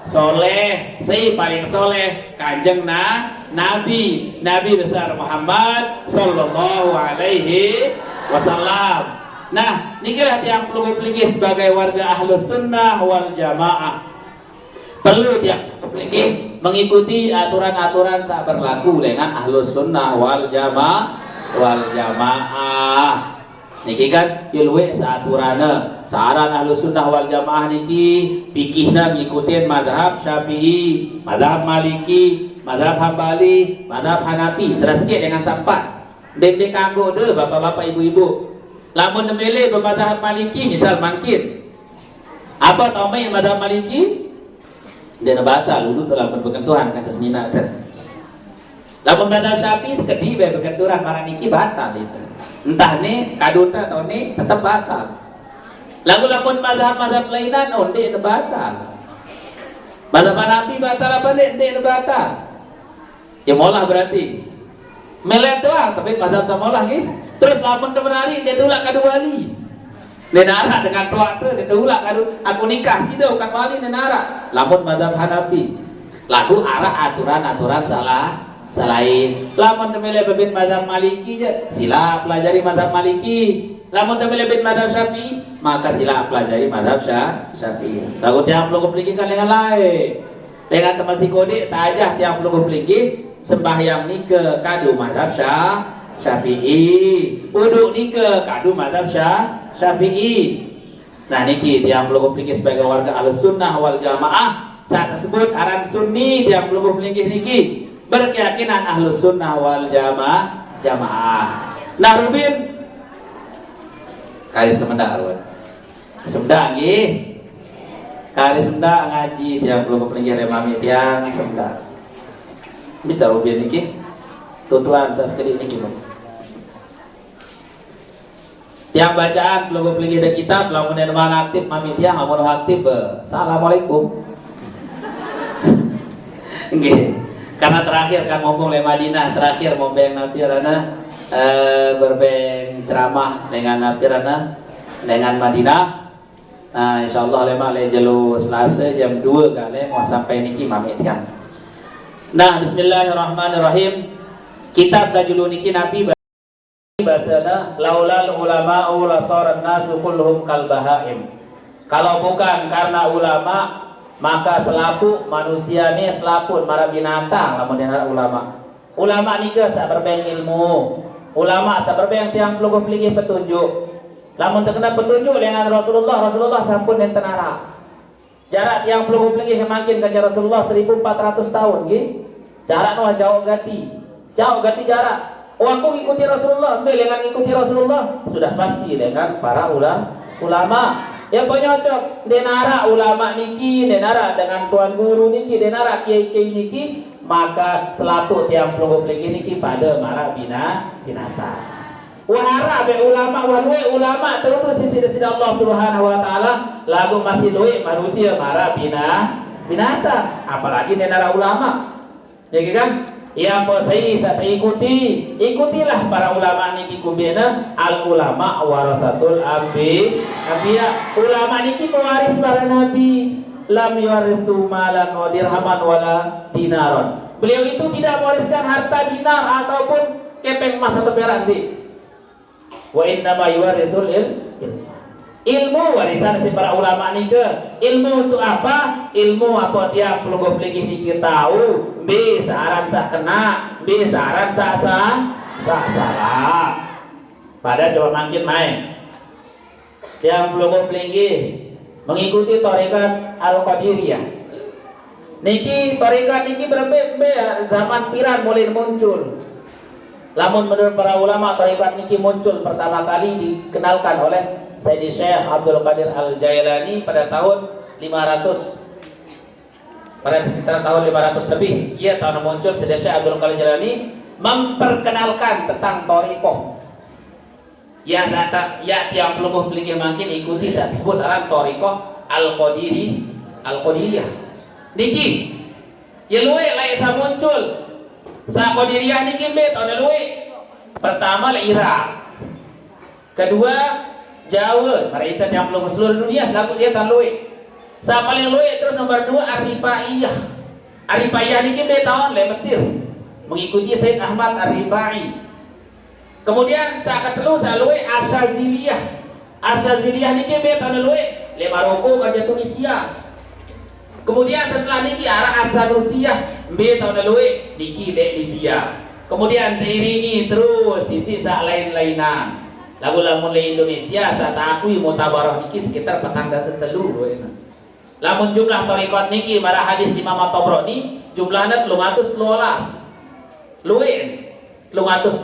soleh, si paling soleh kanjeng Nabi besar Muhammad sallallahu alaihi wasallam. Nah, nikilah yang perlu dipeliki sebagai warga ahlus sunnah wal jamaah. Perlu tiap dipeliki mengikuti aturan-aturan saat berlaku dengan ahlus sunnah wal jamaah. Niki kan ilwe saaturana saran ahlus sunnah wal jamaah niki pikihna ngikutin madhab syafi'i, madhab maliki, madhab hambali, madhab hanafi serasket dengan sampat dek kanggo de bapak-bapak ibu-ibu lamun nemele bermadhab maliki misal mangkin apa tau main madhab maliki dia batal dulu dalam berkentuhan kata senina teh. Lamun mazhab Syafi'i sekedi bae berkenturan marang niki batal itu. Entah nih kadota atau nih tetap batal. Lalu lamun mazhab lainan onde batal. Mazhab Hanafi batal apa nih batal. Ya molah berarti. Melet doang tapi mazhab samolah nggih. Terus lamun temenari dia tulak kadu wali. Nenara dengan tua tu dia tulak kadu aku nikah sih do kan wali nenara. Lamun mazhab Hanafi. Lagu arah aturan-aturan selain. Lamun temele bebin mazhab Maliki je, sila pelajari mazhab Maliki. Lamun temele bebin mazhab Syafi'i, maka sila pelajari mazhab Syafi'i. Lagu tiang belum kuplikikan dengan lain. Dengan temasi kode tajah tiang belum kuplikik sembahyang ni ke kadu mazhab Syafi'i. Uduk ni ke kadu mazhab Syafi'i. Nah niki tiang belum kuplikik sebagai warga Ahlussunnah wal Jamaah. Saat tersebut aran Sunni tiang belum kuplikik niki berkeyakinan Ahlussunnah wal Jamaah. Nah Rubin kali semenda arwah. Semenda nggih. Kali semenda ngaji tiang belum kepeninggian mami tiang semenda. Bisa Rubin niki. Tutuan saskedi niki Bang. Tiang bacaan belum kepeninggian ada kitab lamun mana aktif mami tiang amun aktif. Assalamualaikum. Nggih. Karena terakhir kan ngomong le Madinah, terakhir mombeng Nabi Rana berbeng ceramah dengan Nabi Rana dengan Madinah. Nah, insyaallah le jelu Selasa jam 2 kali mau sampai niki mami tiang. Nah, bismillahirrahmanirrahim. Kitab sajulu niki Nabi bahasana laulal ulama'u lasaran nasu kulluhum kal bahaim. Kalau bukan karena ulama maka selaku manusia ni selapun para binatang lamun dengar ulama. Ulama ni ke saberbeng ilmu. Ulama saberbeng tiang pelugah peligi petunjuk. Lamun terkena petunjuk dengan Rasulullah sampun den tenara. Jarak tiang pelugah peligi semakin ke Rasulullah 1400 tahun nggih. Jarak nu jauh gati. Jauh gati jarak. Oh aku ikuti Rasulullah, dengan ikuti Rasulullah sudah pasti dengan para ulama. Yang penyocok denara ulama niki, denara dengan tuan guru niki, denara kiai-kiai niki, maka selaku tiang pelunggup lagi niki pada marah binatang. Wahara be ulama, wahwe ulama terus sisi Allah Subhanahu Wa Taala lagu masih doa manusia marah binatang, apalagi denara ulama, ya kan? Yang posai saat ikutilah para ulama niki kumbena al ulama warasatul anbiya. Ulama niki pewaris para nabi, lam yuwarithu malan wa dirhaman wala dinaron. Beliau itu tidak mewariskan harta dinar ataupun kepeng emas atau perak nanti. Wa inna ma yuwarithul ilmu warisan si para ulama nika. Ilmu untuk apa? Ilmu apa tiap pelunggup lagi niki tahu. B saran sa kena, B saran sa salah. Pada coba makin main. Tiap pelunggup lagi mengikuti tarekat Al-Qadiriyah. Niki tarekat niki berbeda zaman piran mulai muncul. Lamun menurut para ulama tarekat niki muncul pertama kali dikenalkan oleh Sayyidi Syekh Abdul Qadir Al-Jailani pada tahun 500. Pada sekitar tahun 500 lebih, ia tahun muncul Sayyidi Syekh Abdul Qadir Al-Jailani memperkenalkan tentang thariqah. Ya tiang pelumuh peligi makin ikuti saat disebut aran thariqah Al-Qadiriyah. Niki, ya luwe laisa muncul. Sa Qadiriyah niki be tahun luwe. Pertama le Irak. Kedua Jawa, mereka yang belum seluruh dunia selaku dia tan luwe. Sa paling luwe terus nomor 2 Ar-Rifaiyah. Ar-Rifaiyah niki be tahun le Mesir. Mengikuti Said Ahmad Ar-Rifai. Kemudian sa katelu sa luwe Asyaziliyah. Asyaziliyah niki be tahun luwe le Maroko ke Tunisia. Kemudian setelah niki arah Asanusiyah be tahun luwe niki le Libya. Kemudian diiringi terus sisi sa lain-lainan. Lamun le Indonesia saat akui mutabarah niki sekitar 413 lamun jumlah thariqat niki mara hadis Imam At-Tabrani jumlahna 312 luwe 312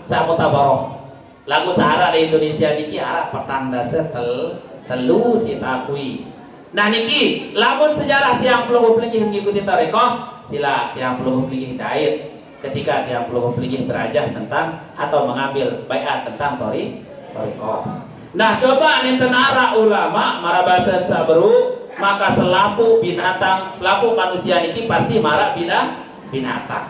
sa mutabarah. Lagu sahara di Indonesia niki arah 413 telu si akui. Nah niki lamun sejarah tiang pelungguh pelingih mengikuti tarekoh, sila tiang pelungguh pelingih hidayat ketika tiang pelungguh pelingih berajah tentang atau mengambil baiat tentang tarekoh. Nah coba nenten ara ulama marabasan sabru, maka selaku binatang, selaku manusia niki pasti marah binatang.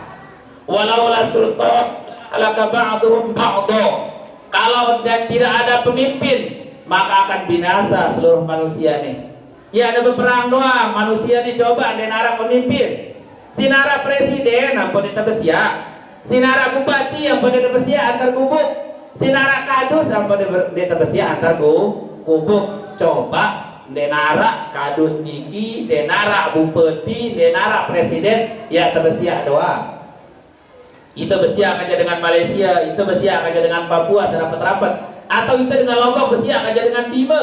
Walau la sultan alaka ba'duhum ba'do. Kalau tidak ada pemimpin, maka akan binasa seluruh manusia nih. Ya ada berperang doang, manusia nih coba denara pemimpin. Sinara presiden ampun ditebesia. Sinara bupati ampun ditebesia antar gubuk. Sinara kadus ampun ditebesia antar gubuk. Coba denara kadus niki, denara bupati, denara presiden ya tebesia doang. Itu besia akan jadi dengan Malaysia, itu besia akan jadi dengan Papua serapat-rapat, atau itu dengan Lombok besia akan jadi dengan Bima.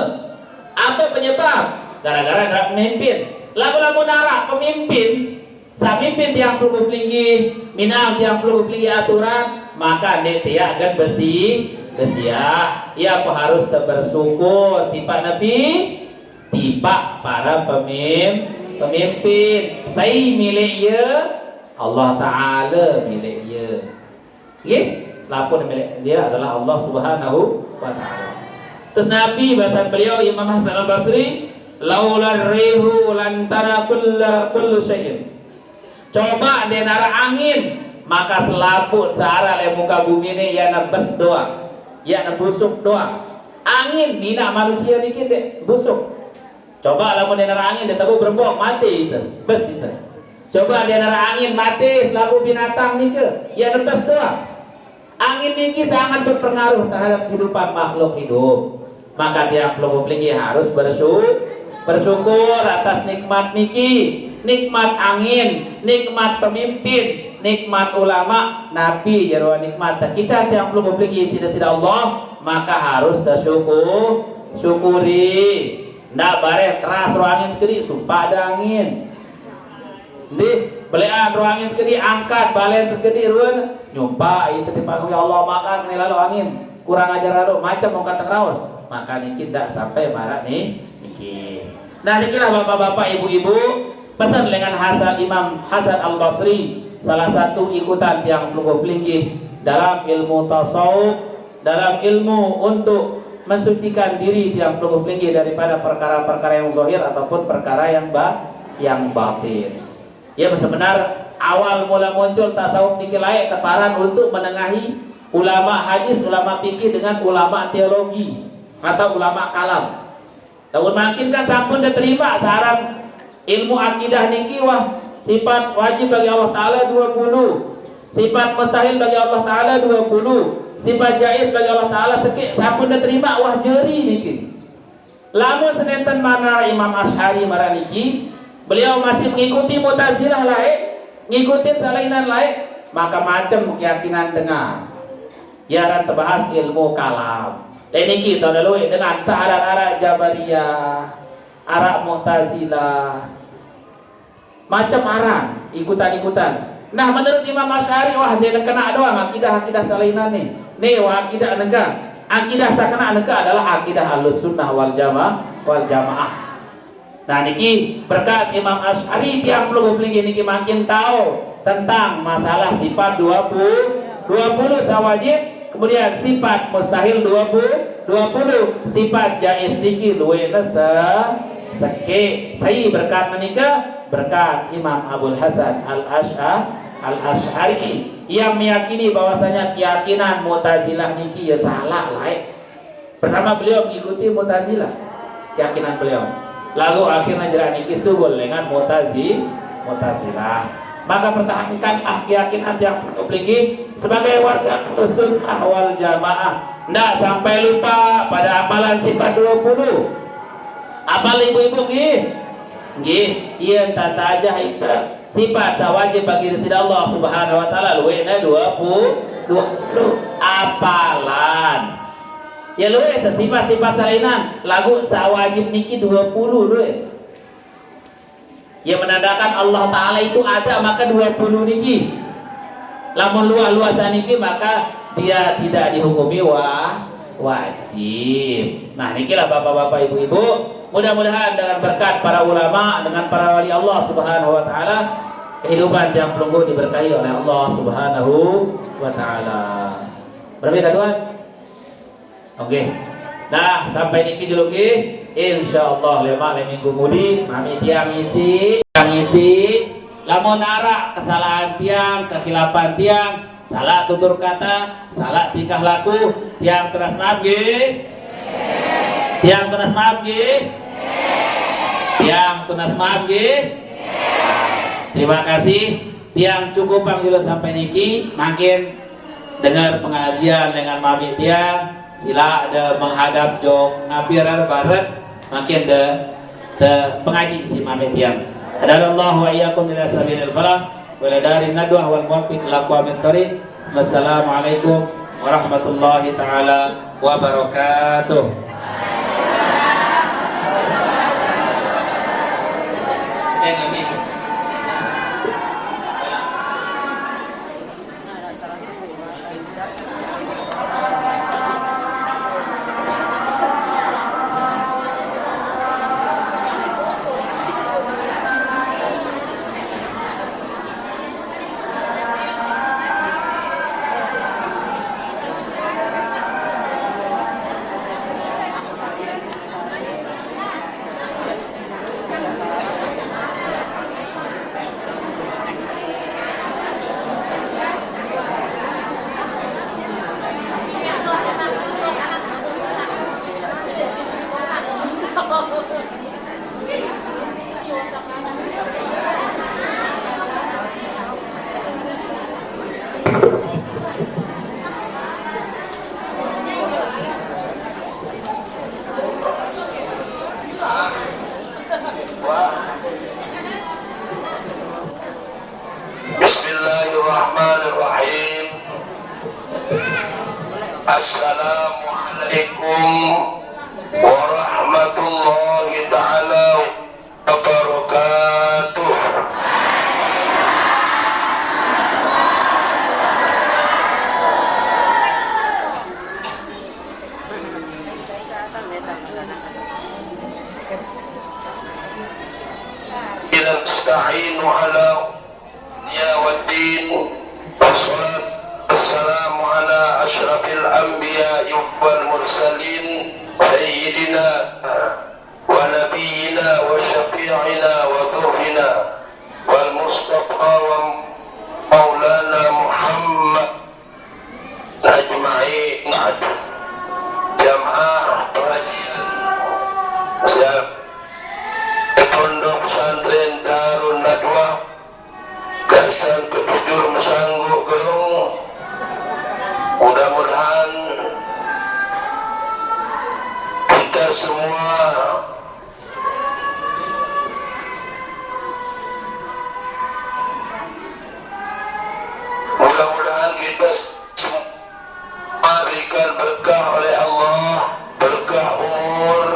Apa penyebab? Gara-gara ada pemimpin. Lagu-lagu nara pemimpin, samimpin tiang pelungguh pelinggi, minang tiang pelungguh pelinggi aturan, maka dia akan besia. Ia harus bersyukur tiba Nabi, tiba para pemimpin. Saya milik ya, Allah Ta'ala milik dia. Selapun milik dia adalah Allah Subhanahu wa Ta'ala. Terus Nabi bahasa beliau Imam Hasan al-Basri, laula rihu lantara kullu syai'in. Coba denara angin, maka selaput seara le muka bumi ini ya nebes doang, ya nebusuk doang. Angin mina manusia dikit deh, busuk. Coba lamun denara angin dia tabu berembok mati itu, bes itu. Coba denara angin mati selaku binatang nih ke, ya nebes doang. Angin niki sangat berpengaruh terhadap kehidupan makhluk hidup. Maka tiap pelungguh pelinggi harus bersyukur atas nikmat niki, nikmat angin, nikmat pemimpin, nikmat ulama, nabi jarwa nikmat. Kita tiap pelungguh pelinggi sida-sida Allah, maka harus syukuri. Ndak bare keras ruangin sekali, sumpah ada angin. Di belian ruangin sekali angkat balen sekali ruan nyumpa itu dipanggil ya Allah makan ini lalu angin kurang ajar lalu macam mau kata raos maka niki tidak sampai marah nih niki. Nah nikilah bapak-bapak ibu-ibu pesan dengan Imam Hasan al-Basri, salah satu ikutan tiang pelungguh pelinggi dalam ilmu tasawuf, dalam ilmu untuk mensucikan diri tiang pelungguh pelinggi daripada perkara-perkara yang zahir ataupun perkara yang batin. Ya sebenarnya awal mula muncul tasawuf niki layak teparan untuk menengahi ulama hadis, ulama fikih dengan ulama teologi atau ulama kalam. Tahun makin kan sampun diterima saran ilmu akidah niki wah sifat wajib bagi Allah Ta'ala 20, sifat mustahil bagi Allah Ta'ala 20, sifat jaiz bagi Allah Ta'ala sekik sampun diterima wah jeri niki. Lamun senenten mana Imam Asy'ari marah niki beliau masih mengikuti Mu'tazilah lain, ngikutin salainan lain, maka macam keyakinan dengar. Ya terbahas ilmu kalam. Dan ini kita dulu dengan cara Jabariyah, arah Mu'tazilah, macam arah ikutan-ikutan. Nah menurut Imam Asy'ari wah dia kena doang akidah salainan nih. Nih wah akidah negah. Akidah sakana negah adalah akidah Ahlussunnah wal Jamaah. Nah niki berkat Imam Asy'ari tiang pelungguh pelinggi niki makin tahu tentang masalah sifat 20 sawajib, kemudian sifat mustahil 20 sifat jaiz niki luwe seke sai berkat menika berkat Imam Abul Hasan al-Asy'ari yang meyakini bahwasanya keyakinan Mu'tazilah niki ya salah lain. Pertama beliau mengikuti Mu'tazilah keyakinan beliau. Lalu akhirnya jalan niki subul dengan Mu'tazilah. Maka pertahankan keyakinan yang pelinggi sebagai warga Ahlussunnah wal Jamaah. Ndak sampai lupa pada amalan sifat 20. Apal ibu-ibu nggih? Iya tata aja itu sifat sawajib bagi Rasul Allah Subhanahu wa taala luwena 20 apalan. Ya lu sifat-sifat salainan lagu sawajib niki 20 lu. Ya menandakan Allah Ta'ala itu ada maka 20 niki. Lamun luas-luasan niki maka dia tidak dihukumi wajib. Nah nikilah bapak-bapak ibu-ibu Mudah-mudahan dengan berkat para ulama, dengan para wali Allah Subhanahu wa taala, kehidupan yang pelunggu diberkahi oleh Allah Subhanahu wa taala. Berapa Tuhan? Oke. Nah, sampai niki dulu ki. Insyaallah lima minggu mudi mami tiang isi lamun ara kesalahan tiang, kekhilafan tiang, salah tutur kata, salah tingkah laku, tiang teras maaf nggih. Tiang tunas maaf nggih. Tiang tunas maaf nggih. Terima kasih. Tiang cukup panggil sampai niki, makin dengar pengajian dengan mami tiang, sila ada menghadap jok ngapiran barat, makin de pengaji si mami tiang. Hadallahu wa iyyakum ila sabilil falah wa ila darin nadwah wal muwaffiq laqwa min tariq. Wassalamualaikum warahmatullahi taala wabarakatuh. Bismillahirrahmanirrahim. Assalamualaikum warahmatullahi ta'ala wabarakatuh. Ila nasta'inu ala ya waddin wassalat wassalamu ala ashrafil anbiya wal mursalin sayyidina wa nabiyyina wa syafi'ina wa dhuhrina wal mustafa wa maulana Muhammad ajma'in. Jamaah pengajian siap Pondok Pesantren Darun Nadwa Gasan Ketujur Mesanggu Gerung, mudah-mudahan kita semua diberikan berkah oleh Allah, berkah umur,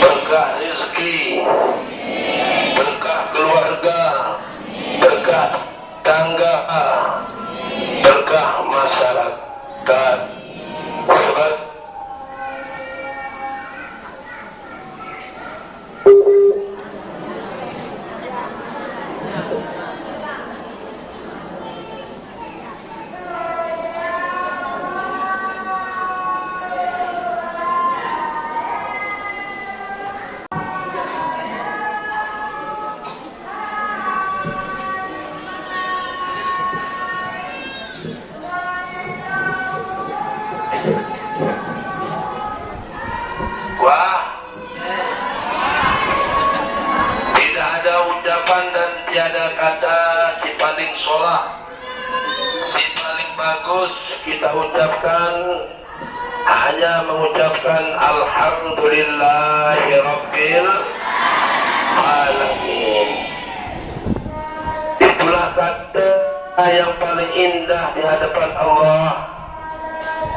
berkah rezeki, berkah keluarga, berkah tangga, berkah masyarakat. Sebab tidak ada ucapan dan tiada kata si paling sholat, si paling bagus kita ucapkan hanya mengucapkan Alhamdulillahi Rabbil Alamin. Itulah kata yang paling indah di hadapan Allah,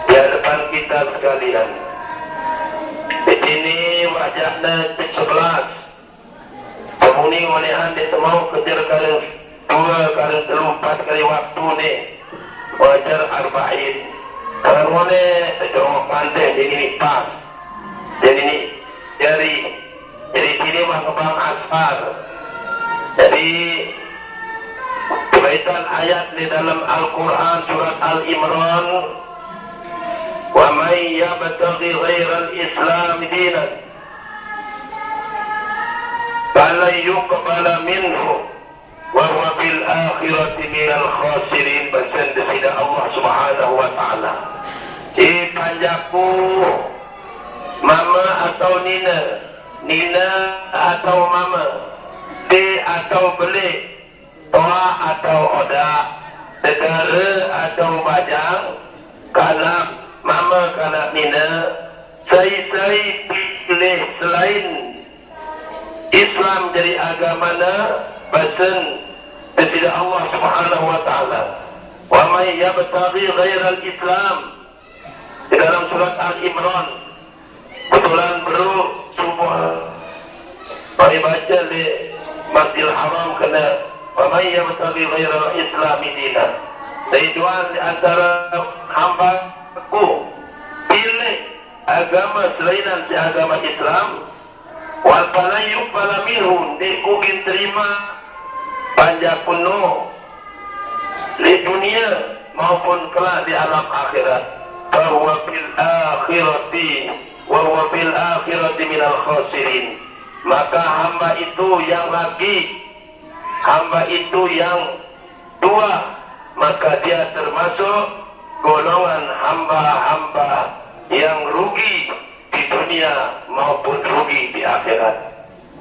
di hadapan kita sekalian. Di sini wajahnya 11. Kemuni wanehan di semau kejar kali 2 kali 3 4 kali waktu nih wajar arba'in. Kalau wane terjawab pandai jadi ini pas. Jadi ini jari. Jadi sini mah kebang asfar. Jadi kaitan ayat di dalam Al-Quran surat Al-Imran, wa may yabtaghi ghairal Islam dinan falan yuqbala minhu wa huwa fil akhirati minal khasirin. Pesan dari Allah Subhanahu wa taala. Panjaku mama atau nina, nina atau mama, D atau beli, toa atau oda, negara atau bajang, kanak mama kanak nina, saya pilih selain Islam jadi agamana, pesan dari Allah Subhanahu wa taala. Wa may yabtaghi ghairal Islam di dalam surat Al-Imran. Kebetulan baru subuh saya baca di Masjidil Haram kena wa may yabtaghi ghairal Islam dinan. Tujuan di antara hamba-Ku pilih agama selain si agama Islam, wal falayu fala minhum, dikugin terima panjang penuh di dunia maupun kelak di alam akhirat. Bahwa fil akhirati wa huwa fil akhirati minal khasirin. Maka hamba itu yang laki, hamba itu yang dua, maka dia termasuk golongan hamba-hamba yang rugi di dunia maupun rugi di akhirat.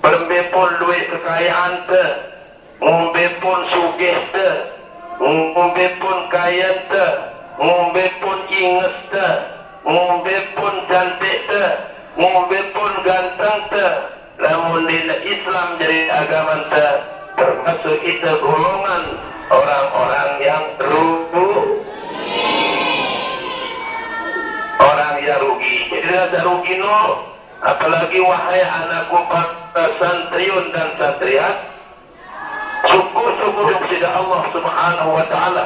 Perembe pun duit kekayaan te, ngombe pun sugih te, ngombe pun kaya te, ngombe pun inges te, ngombe pun cantik te, ngombe pun ganteng te, namun di Islam jadi agama te, termasuk itu golongan orang-orang yang rugi, orang yang rugi. Jadi ada rugi no, apalagi wahai anakku para santriun dan santriat, syukur-syukur kepada Allah Subhanahu wa taala.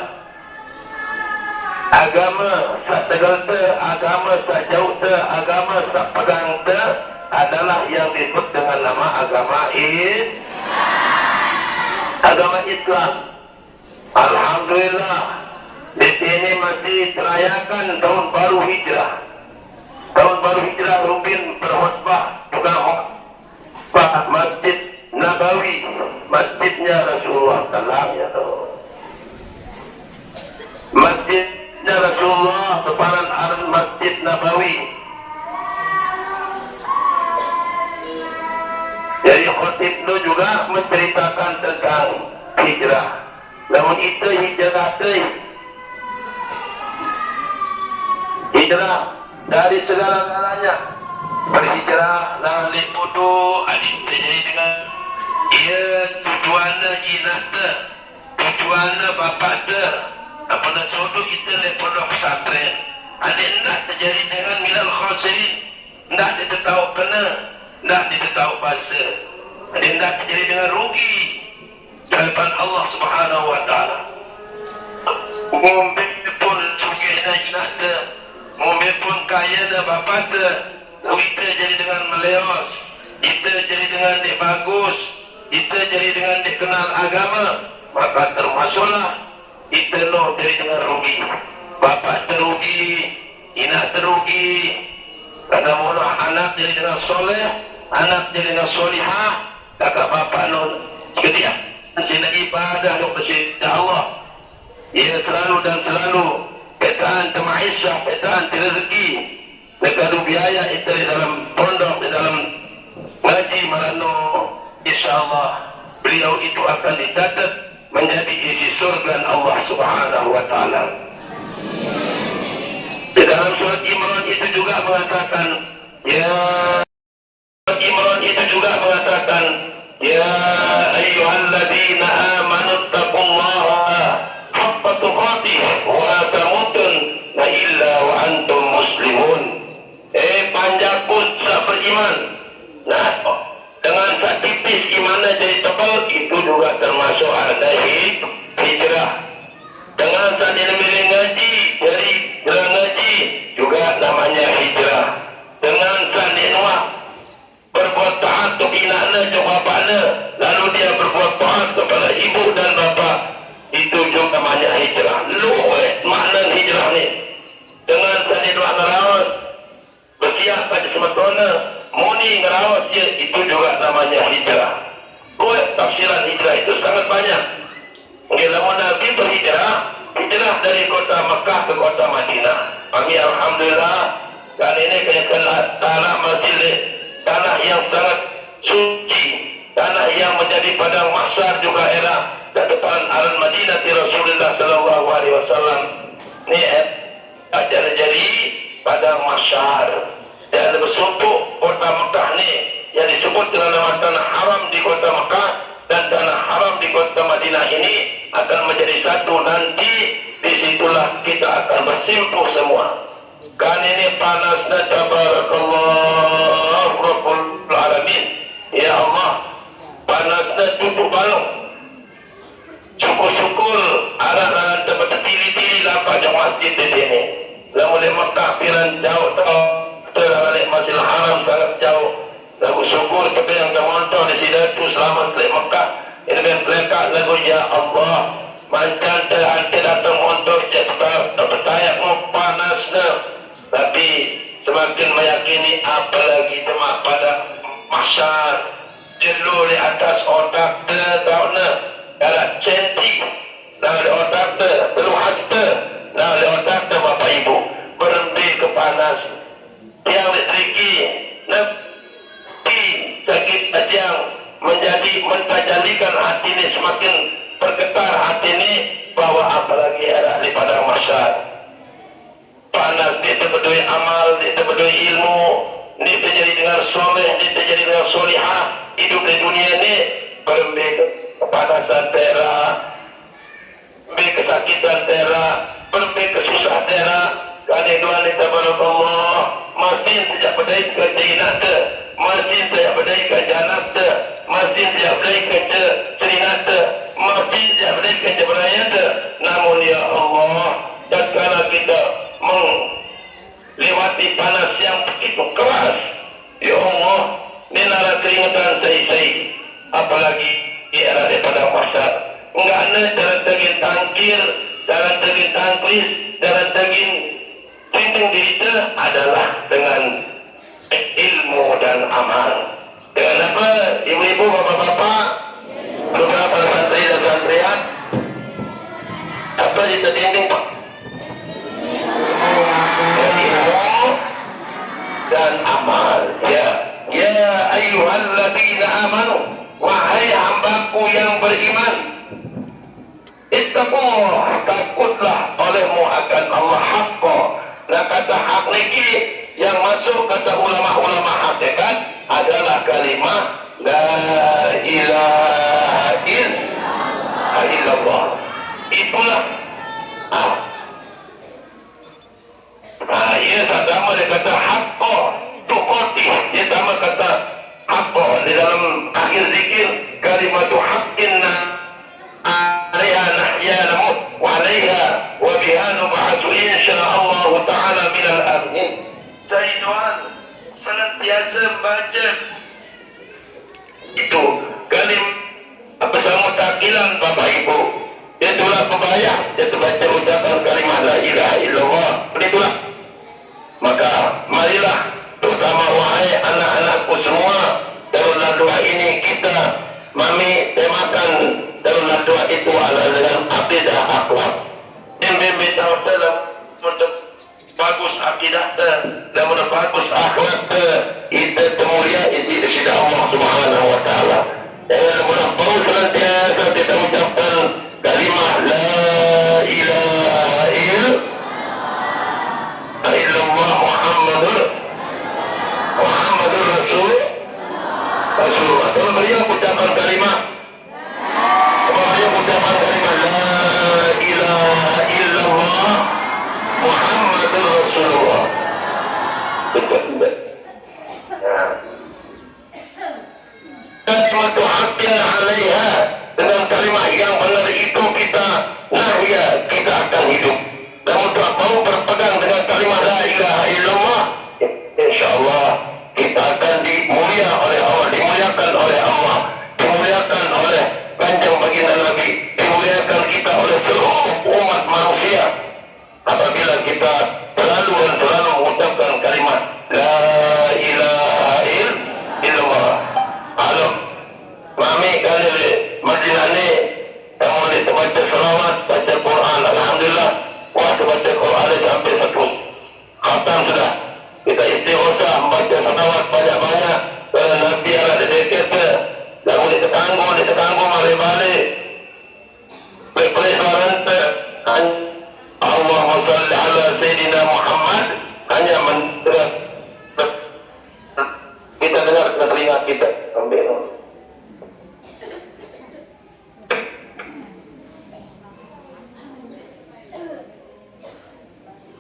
Agama sak tegal te, agama sak jauh te, agama sak pegang te adalah yang disebut dengan nama agama Islam. Alhamdulillah di sini masih terayakan tahun baru hijrah. Tahun baru hijrah Rubin berkhutbah juga khutbah Masjid Nabawi, masjidnya Rasulullah Sallam, ya tahu. Masjidnya Rasulullah separan aran Masjid Nabawi. Jadi khutib itu juga menceritakan tentang hijrah. Namun itu hijrah hijrah dari segala-galanya. Berhijrah dengan lipudu adik terjadi dengan ia tujuannya jinata, tujuannya bapak te, apa nak suruh kita lepodok pesantren. Adik nak terjadi dengan minal khasirin, nak kita tahu kena, nak kita tahu bahasa. Adik nak terjadi dengan rugi di hadapan Allah Subhanahu wa taala. Ngombe pun sugihna jinata, ngombe pun kayana bapak te, kita jadi dengan meleos, kita jadi dengan dek bagus, kita jadi dengan dek kenal agama, maka termasuklah kita no jadi dengan rugi. Bapak terugi, inak terugi, karena mula anak jadi dengan soleh, anak jadi dengan solihah, kakak bapak no sedia sina ibadah untuk kepada Allah. Ia selalu dan selalu petaan temaisyah, petaan rezeki, negara biaya itu di dalam pondok, di dalam ngaji marano, insyaallah beliau itu akan dicatat menjadi isi surga Allah Subhanahu wa taala. Di dalam surat Imran itu juga mengatakan, ya Imran itu juga mengatakan, ya ayyuhalladzina amanu taqullaha haqqa tuqatih wa la tamutunna illa wa antum muslimun. Panjakut sak beriman. Nah, dengan sak tipis imannya jadi tebal, itu juga termasuk ada hijrah. Dengan sak milih ngaji, dari jalan ngaji juga namanya hijrah. Dengan sak nuah Laos itu juga namanya hijrah. Tafsiran hijrah itu sangat banyak. Bila Nabi berhijrah, hijrah dari kota Mekah ke kota Madinah. Kami alhamdulillah dan ini kayak tanah masjid, tanah yang sangat suci, tanah yang menjadi padang mahsyar juga era depan Al Madinah Rasulullah sallallahu alaihi wasallam. Ini ajar jari padang mahsyar dan bersumpuk kota Mekah ni yang disebut dengan nama tanah haram di kota Mekah dan tanah haram di kota Madinah ini akan menjadi satu nanti. Disitulah kita akan bersimpuh semua. Kan ini panasnya tabarakallah Rabbul Alamin. Ya Allah, panasnya cukup balong. Syukur-syukur arah-arah tempat tili-tili lapak di masjid di sini. Lalu di Mekah piran jauh tau. Terang Masjidil Haram sangat jauh. Lagu syukur tapi yang termontong di sini itu selamat di Mekah. Ini kan mereka lagu Ya Allah. Mancan terhati datang motor jatuh tertayak mau panasnya. Tapi semakin meyakini apalagi cuma pada mahsyar jelu di atas otak tahunnya ada centi dari otak terluas dari otak bapak ibu berhenti ke panas yang listriki nabi sakit yang menjadi mentajalikan hati ini semakin bergetar hati ini bahwa apalagi ada di padang mahsyar panas dia berdua amal dia berdua ilmu dia terjadi dengan soleh dia terjadi dengan solihah hidup di dunia ini berhenti kepanasan tera berhenti kesakitan tera berhenti kesusah tera karena doa ni tabarakallah masih tidak berdaya ke jinata masih tidak berdaya ke janata masih tidak berdaya ke serinata masih tidak berdaya ke jebrayata namun ya Allah tatkala kita melewati panas yang begitu keras ya Allah nenara keringatan sei-sei apalagi di era daripada mahsyar enggak ada jalan tegin tangkir jalan tegin tangkris jalan tegin penting diri itu adalah dengan ilmu dan amal. Dengan apa? Ibu-ibu, bapak-bapak, beberapa santri dan santriat, apa kita tinggal Pak? Ilmu dan amal. Ya, ya ayyuhalladzina amanu, wahai hambaku yang beriman, ittaqullah, takutlah olehmu akan Allah haqqa. Nah kata hak niki yang masuk kata ulama-ulama hakikat adalah kalimah la ilaha illallah. Itulah ia sama dia kata haqqo tuqati, ia sama kata haqqo di dalam akhir zikir kalimatu haqqin alaiha nahya namut wa alaiha wa biha nub'atsu insyaallah ta'ala minal amin. Saya doa senantiasa baca itu kalim bersama takilan bapak ibu itulah pembayar yaitu baca ucapan kalimah la ilaha illallah itulah maka marilah terutama wahai anak-anakku semua dalam doa ini kita mami temakan dalam doa itu adalah dengan akidah akhlak yang memberitahu dalam bagus akidah dan bagus akhlak kita temulia isi dari Allah Subhanahu wa taala. Dan mudah senantiasa kita ucapkan kalimah la ilaha illallah Muhammadur Rasulullah. Kalau beliau ucapan kalimah la ilaha illallah Muhammadur Rasulullah. Betul. Kalimatu haqqin 'alaiha dengan kalimat yang benar itu kita nahya kita akan hidup. Namun tak mau berpegang dengan kalimat la ilaha illallah, insyaallah kita akan dimuliakan oleh Allah, dimuliakan oleh Kanjeng Baginda Nabi, dimuliakan kita oleh seluruh umat manusia apabila kita selalu mengucapkan kalimat la ilaha illallah. malam sudah. Kita istighosah, membaca salawat banyak-banyak. Kerana Nabi ada di dekat kita. Lalu ditanggung, balik-balik. Baik-baik baranta. Allahumma salli ala Sayyidina Muhammad. Hanya mendengar. Kita dengar dengan telinga kita. Ambil.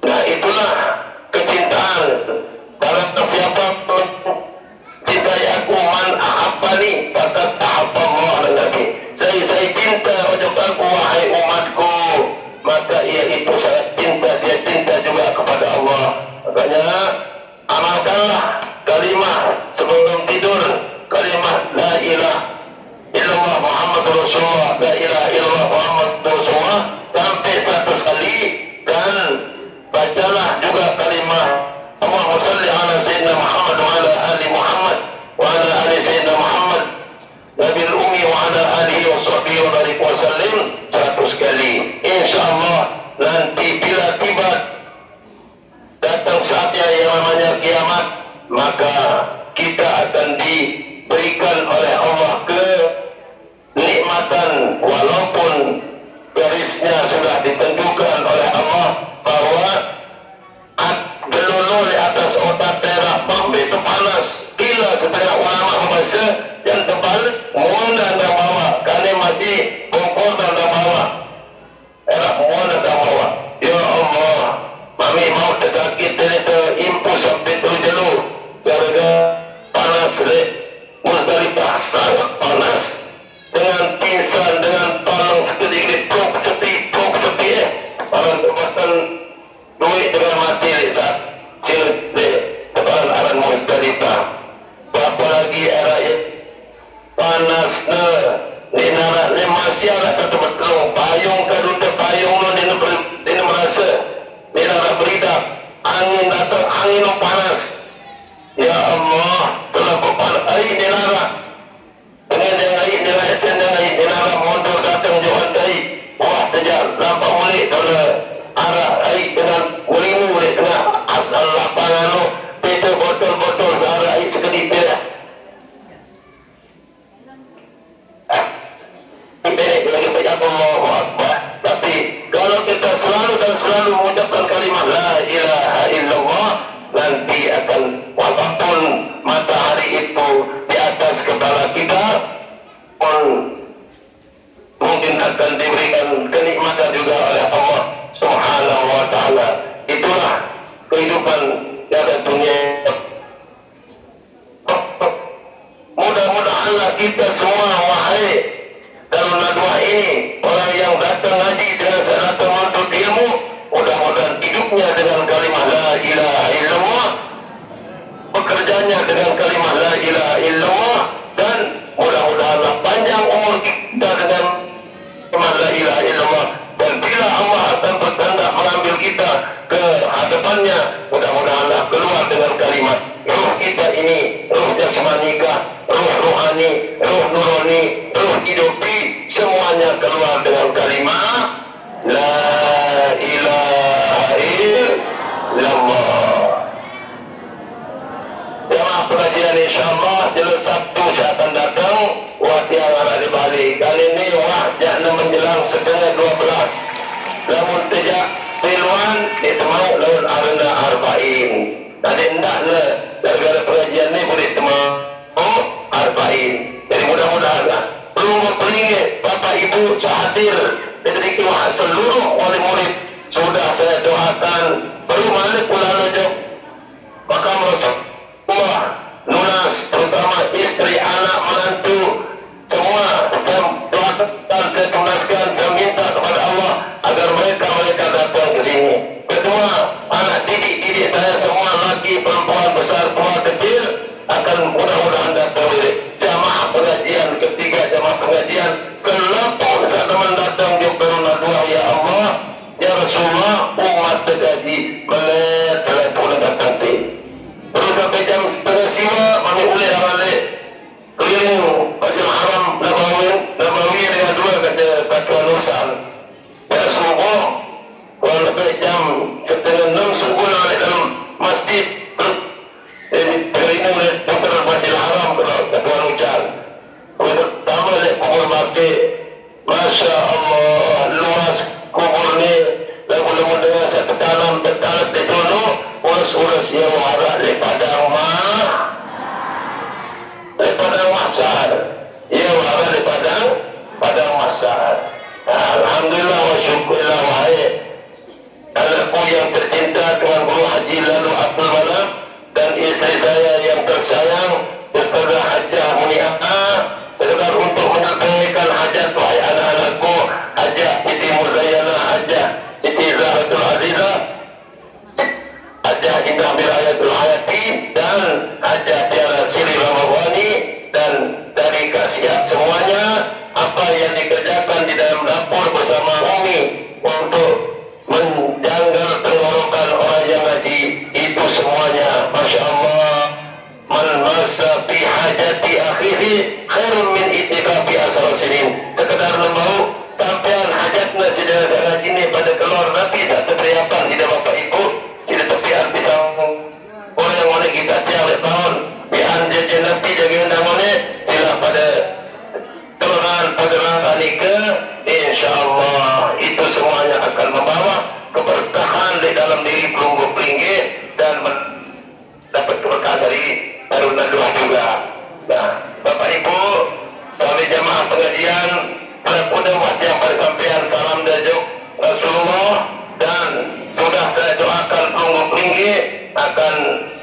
Nah itulah kecintaan. Dalam siapa cintai aku, man ahabbani faqad ahabba Allah dan Nabi. Saya cinta wajib aku wahai umatku, maka ia itu sangat cinta, dia cinta juga kepada Allah. Makanya amalkanlah kalimah sebelum tidur, kalimah la ilaha illallah Muhammadur Rasulullah, la ilaha illallah Muhammadur Rasulullah sampai 100 kali, dan bacalah juga kalimah Allahumma salli ala Sayyidina Muhammad wa ala ali Muhammad wa ala ali Sayyidina Muhammad Nabil Ummi wa ala alihi wa sahbihi wa barik wa sallim 100 kali. InsyaAllah nanti bila tiba datang saatnya yang namanya kiamat, maka kita akan diberikan oleh Allah kenikmatan, walaupun garisnya sudah ditentukan oleh Allah bahwa gelolo di atas otak daerah Bambi itu panas. Bila setengah ulama membaca yang tebal, muan dan bawah, karena masih bongkor dan bawah, era muan dan bawah. Ya Allah, mami mau terkakit dari impuls sampai terjelu gara-gara panas deh. Musdalifah sangat panas, dengan pingsan, dengan tolong sedikit truk sepi orang tempatan duit dengan mati saat cilik deh tebalan aran Musdalifah. Berapa lagi era panas ni nara ni masih ada satu betul payung kadun payung lo ni merasa ni nara berita angin datang, angin lo panas. Ya Allah, telah berpanas air ni nara dengan yang air ni nara mundur datang jauhan air wah sejak lampak mulik kalau arah air dengan mulimu ni tengah asal lapangan lo peta botol-botol searah air sekedip dia lagi banyak Allahu Akbar. Tapi kalau kita selalu mengucapkan kalimah la ilaha illallah, nanti akan walaupun matahari itu di atas kepala kita pun mungkin akan diberikan kenikmatan juga oleh Allah Subhanahu wa ta'ala. Itulah kehidupan yang dunia. Mudah-mudahanlah kita semua wahai dalam dua ini, orang yang datang ngaji dengan datang menuntut ilmu, mudah-mudahan hidupnya dengan kalimah la ilaha illallah, bekerjanya dengan kalimah la ilaha illallah, dan mudah-mudahanlah panjang umur kita dengan kalimah la ilaha illallah. Dan bila Allah akan berkehendak mengambil kita ke hadapannya, mudah-mudahanlah keluar dengan kalimat ruh kita ini, ruh jasmanikah, ruh rohani, ruh nurani, ruh hidupi, semuanya keluar dengan kalimat la ilaha illallah. Jemaah pengajian insyaAllah jelas Sabtu saya akan datang waktu yang ada di Bali. Kali ini wajahnya menjelang setengah 12. Namun sejak piluan itu mau lawan arena arba'in. Tadi hendak gara-gara pengajian ini boleh temu arba'in. Jadi mudah-mudahan lah belum memperingit Bapak Ibu sehadir dari seluruh wali murid sudah saya doakan baru malik pulang aja. Maka Allah lunas, terutama istri, anak, menantu, semua saya doakan, saya tunaskan, saya minta kepada Allah agar mereka datang ke sini. Kedua, anak didik saya semua, laki, perempuan, besar, tua, kecil, akan mudah-mudahan datang dari jamaah pengajian. Ketiga, jamaah pengajian kenapa saya teman datang di Peruna 2, ya Allah, ya Rasulullah, umat tergaji melihat telepon datang nanti. Terus sampai jam 6:30 kami boleh balik keliling Masjidil Haram Nabawi dengan dua kata Nusan. Ya sungguh kalau lebih jam 5:30 sungguh balik dalam urus yang warak di padang mahsyar. Ia warak di padang mahsyar. Alhamdulillah wa syukurillah wahai anakku yang tercinta Tuan Guru Haji Lalu Abdul Manap dan istri saya yang tersayang Ustazah Hajjah Muni'ah, sekedar untuk menyampaikan hajat wahai anak-anakku, Hajjah Siti Muzayyana, Hajjah Siti Zahratul Azizah, Hajjah Indah Mirayatul Hayati, dan Hajjah Tiara Siri Ramadhani, dan dari Kasiat semuanya apa yang dikerjakan di dalam dapur bersama Umi untuk menjanggal tenggorokan orang yang ngaji itu semuanya, Masya Allah. Man masa fi hajati akhihi khairun min itikafi asal sinin. Sekedar lembau sampean hajatna sedang ngaji ni pada keluar nanti tak terteriakan tidak bapak ibu tidak tepian pisang oleh kita tiap tahun bihan jajan nanti jaga namanya sila pada keluaran pagerakan ke insyaallah itu semuanya akan membawa keberkahan di dalam diri pelunggu peringgi dan dapat keberkahan dari Darul Nadwah juga. Nah, Bapak Ibu, kami jamaah pengajian, sudah wajah persampaian salam dajuk Rasulullah dan sudah saya doakan pelunggu peringgi akan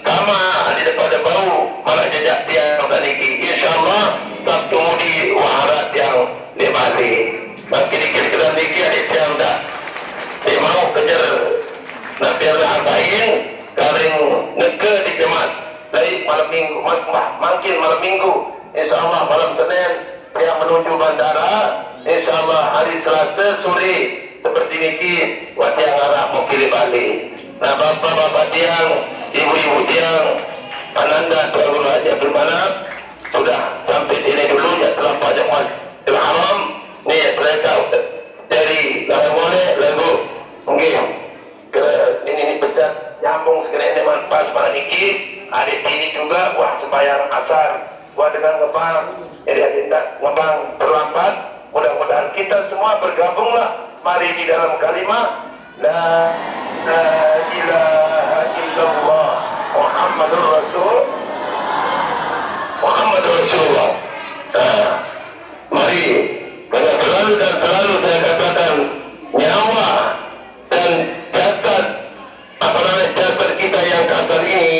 sama di depan bau malah jejak tiang dan iki. InsyaAllah Sabtu Mudi waharat yang di Bali. Makin dikira-kira niki ada tiang dah. Dia mau kejar Nabi Al-Habain karing nege di jemaat dari malam minggu makin malam minggu insyaallah malam Senin yang menuju bandara insyaallah hari Selasa sore seperti niki watiang arah mau kiri Bali. Nah bapak-bapak tiang ibu-ibu tiang Ananda Tuan Guru Haji Abdul Manap sudah sampai sini dulu ya telah pajak Masjidil Haram ni mereka dari boleh lagu mungkin ke ini pecat nyambung sekali ini pas pada niki adik ini juga wah sembahyang asar wah dengan ngebang jadi tidak ngebang terlambat mudah-mudahan kita semua bergabunglah mari di dalam kalimat la ilaha illallah Muhammadur Rasulullah. Mari karena selalu dan selalu saya katakan nyawa dan jasad jasad kita yang kasar ini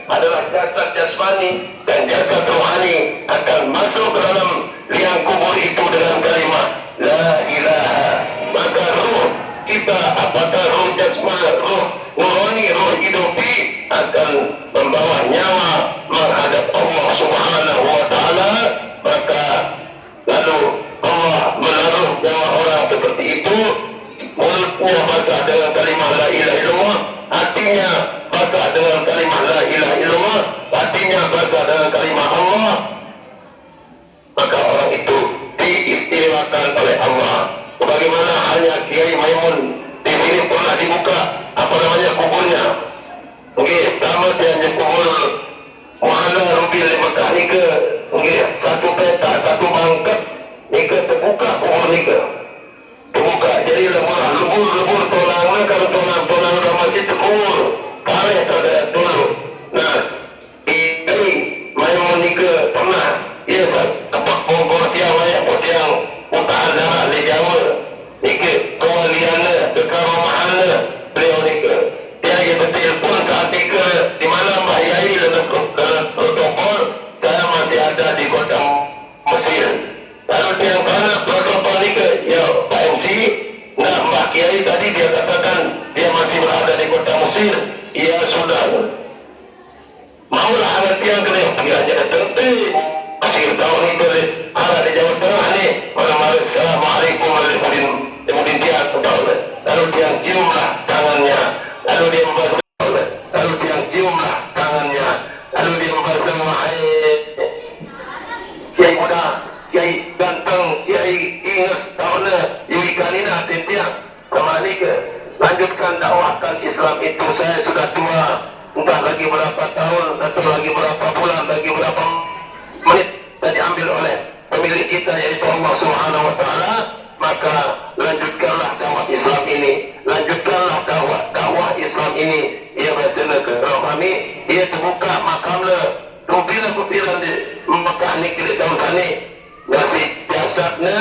adalah jasad jasmani dan jasad rohani akan masuk ke dalam liang kubur itu dengan kalimat la ilaha. Maka ruh kita apakah ruh jasmani, ruh rohani, ruh hidupi akan membawa nyawa menghadap Allah Subhanahu wa taala. Maka lalu Allah menaruh nyawa orang seperti itu, mulutnya basah dengan kalimat la ilaha illallah, hatinya basah dengan kalimat la ilaha illallah, hatinya basah dengan kalimat Allah, maka orang itu diistimewakan oleh Allah. Sebagaimana halnya Kiai Maimun di sini pernah dibuka kuburnya. Mungkin sama dia kubur Muhalla Rubil di Mekah ni ke, mungkin satu peta, satu bangkat ni ke terbuka kubur ni ke. Terbuka, jadi lebur tolangnya, kalau tolang dah masih terkubur paling tak dulu. Nah, ini Maimun ni ke pernah ia tepat pokok tiang layak tiang utahan darah di Jawa ni ke kewaliannya, kekaramahannya beliau ni ke. Dia betul pun saat ni ke di mana Mbak Yai dalam protokol saya masih ada di kota Mesir. Lalu tiang mana protokol ni ke ya Pak MC. Nah Mbak Kiai tadi dia katakan dia masih berada di kota Mesir. Ia sudah maulah anak tiang kena kiranya datang Mesir tahun itu ada di Jawa Tengah ni. Malam-malam Assalamualaikum warahmatullahi wabarakatuh. Lalu tiang ciumlah tangannya. Lalu dia membasuh, lalu dia ciumlah tangannya, lalu dia membasuh wahai Kiai muda, Kiai ganteng, Kiai ingat tahunnya, Yui Kanina tintiang, sama ni ke, lanjutkan dakwahkan Islam itu. Saya sudah tua, entah lagi berapa tahun, atau lagi berapa bulan, lagi berapa menit dan diambil oleh pemilik kita yaitu Allah Subhanahu Wa Taala. Maka lanjutkanlah dakwah Islam ini, lanjutkanlah dakwah Islam ini. Ia berjana ke kami ia terbuka makamnya rupina kupiran di Mekah ni kira tahun tani masih jasadnya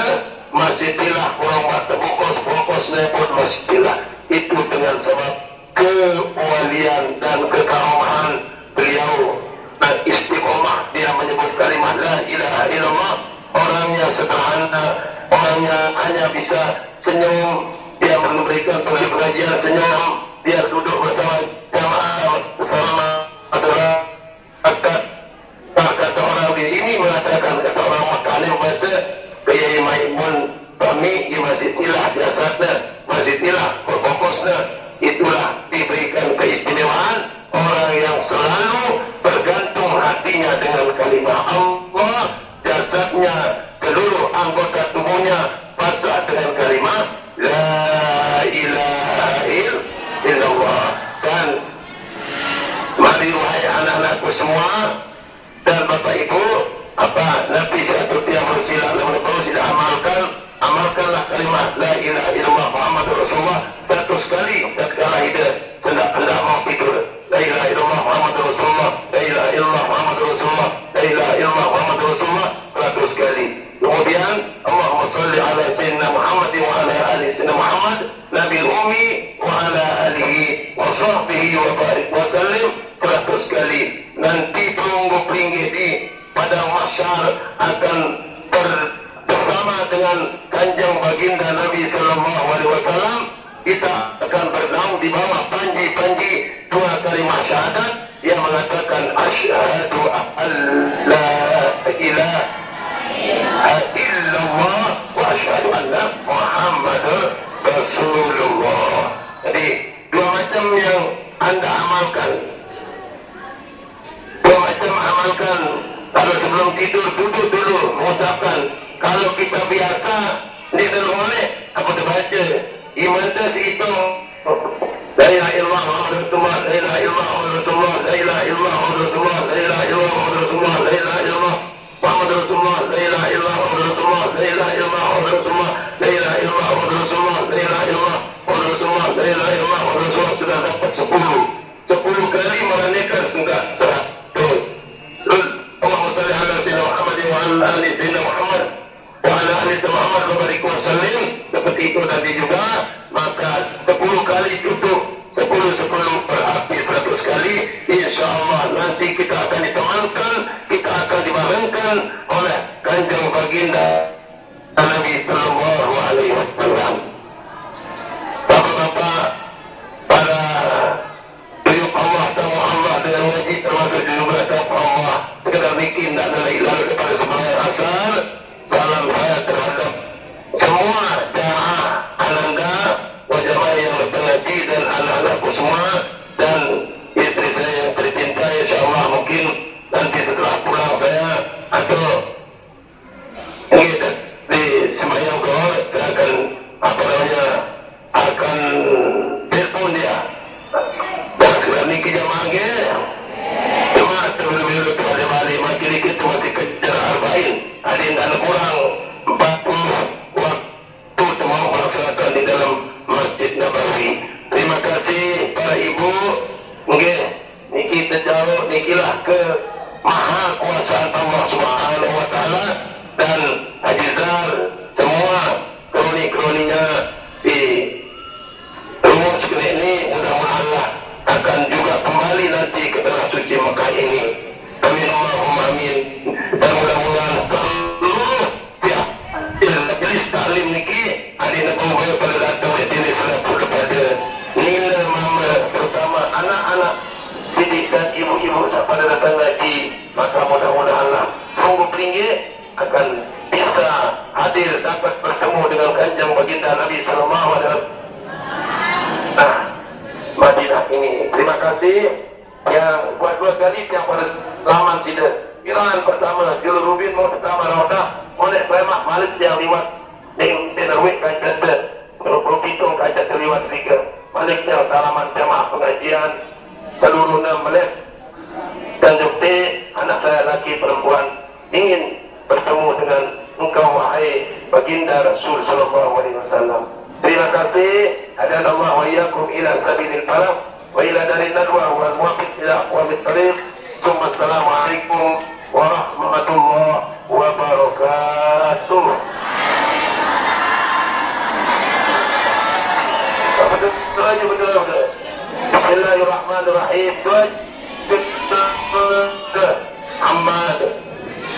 masih tilah kurang mata fokusnya pun masih tilah itu dengan sebab kewalian dan kekaromahan beliau dan istiqomah dia menyebut kalimat la ilaha illallah. Orangnya sederhana, orangnya hanya bisa senyum, dia memberikan pengajian senyum, dia duduk bersama jamaah bersama masyarakat. Kata orang di sini mengatakan, kata orang Makkah ini membaca Kiai Maimun kami di masjid tilah jasadnya, masjid tilah fokusnya, itulah diberikan keistimewaan orang yang selalu bergantung hatinya dengan kalimat Allah, jasadnya seluruh anggota tubuhnya pasrah dengan kalimat la ilaha illallah. Dan mari wahai anak-anakku semua dan bapak ibu, apa Nabi satu tiang bersila lalu sudah amalkanlah kalimat la ilaha illallah Muhammadur Rasulullah 100 kali tatkala hidup hendak mau tidur. La ilaha illallah Muhammadur Rasulullah, la ilaha illallah Muhammadur Rasulullah, la ilaha illallah Muhammadur Rasulullah 100 kali. Kemudian Allahumma salli ala sayyidina Muhammad wa ala ali sayyidina Muhammad nabil ummi wa ala alihi wa sahbihi wa barik wa sallim 100 kali. Nanti perunggu peringgi di padang mahsyar akan bersama dengan kanjeng baginda Nabi sallallahu alaihi wasallam. Kita akan bernaung di bawah panji-panji dua kalimat syahadat yang mengatakan asyhadu an la ilaha illallah wa asyhadu anna Muhammadar Rasulullah. Jadi dua macam yang anda amalkan. Dua macam amalkan. Kalau sebelum tidur duduk dulu mengucapkan. Kalau kita biasa ni boleh apa dibaca iman tas itu la ilaha illallah Muhammadur Rasulullah, la ilaha illallah Muhammadur Rasulullah, la ilaha illallah Muhammadur Rasulullah, la ilaha illallah Muhammadur Rasulullah, la ilaha illallah Muhammadur Rasulullah, la ilaha illallah Muhammadur Rasulullah, la ilaha illallah Muhammadur Rasulullah, la ilaha illallah Muhammadur Rasulullah, la ilaha illallah Muhammadur Rasulullah, la ilaha illallah Muhammadur Rasulullah. Sudah dapat 10 kali meranaikan sudah 100. Allahumma salli ala sayyidina Muhammad wa ala ali sayyidina Muhammad wa ala ali sayyidina Muhammad wa barik wa sallim. Seperti itu tadi juga, maka 10 kali tutup 10 berarti 100 kali. InsyaAllah nanti kita akan ditemankan, kita akan dibarengkan oleh kanjeng baginda Nabi sallallahu alaihi wasallam. Bapak-bapak, para tuyuk Allah, tamu Allah dengan wajib termasuk juga tamu Allah, sekedar bikin dan lalu kepada sebenarnya asal salam saya terhadap semua jamaah Ananda, wajah yang berpengaji dan anak-anakku semua dan istri saya yang tercinta. InsyaAllah mungkin nanti setelah pulang saya atau di sembahyang zuhur saya akan telepon dia dan sudah niki jamaah jemaah terlebih-lebih ada balik makin dikit masih kejar arba'in ada yang kurang 40 waktu teman melaksanakan di dalam Masjid Nabawi. Terima kasih para ibu. Mungkin niki terjauh nikilah ke maha kuasaan Allah Subhanahu wa taala dan hajizar semua kroni-kroninya di rumus ini mudah-mudahan Allah akan juga kembali nanti ke tanah suci Mekah ini. Amin Allahumma amin. Dan mudah-mudahan seluruh pihak majelis taklim niki ada negara pada datang di sini selaku kepada nina mama terutama anak-anak didik dan ibu-ibu pada datang ngaji, maka mudah-mudahanlah sungguh tinggi akan bisa hadir dapat bertemu dengan kanjeng baginda Nabi sallallahu alaihi wasallam. Madinah ini. Terima kasih yang buat 2 kali yang pada laman sida. Kiraan pertama Jul Rubin mau pertama raudah oleh premak Malik yang liwat dengan tenarwik kancet menurut hitung kancet terliwat 3 Malik yang salaman jamaah pengajian seluruh 6 menit dan jukti anak saya laki perempuan ingin bertemu dengan engkau wahai baginda Rasul sallallahu alaihi wasallam. Terima kasih. Hadanallahu wa iyyakum ila sabilil falah wa وإلى دار الندوة والموافق إلى أقوام الطريق. ثم السلام عليكم ورحمة الله وبركاته. Bismillahirrahmanirrahim. Muhammad.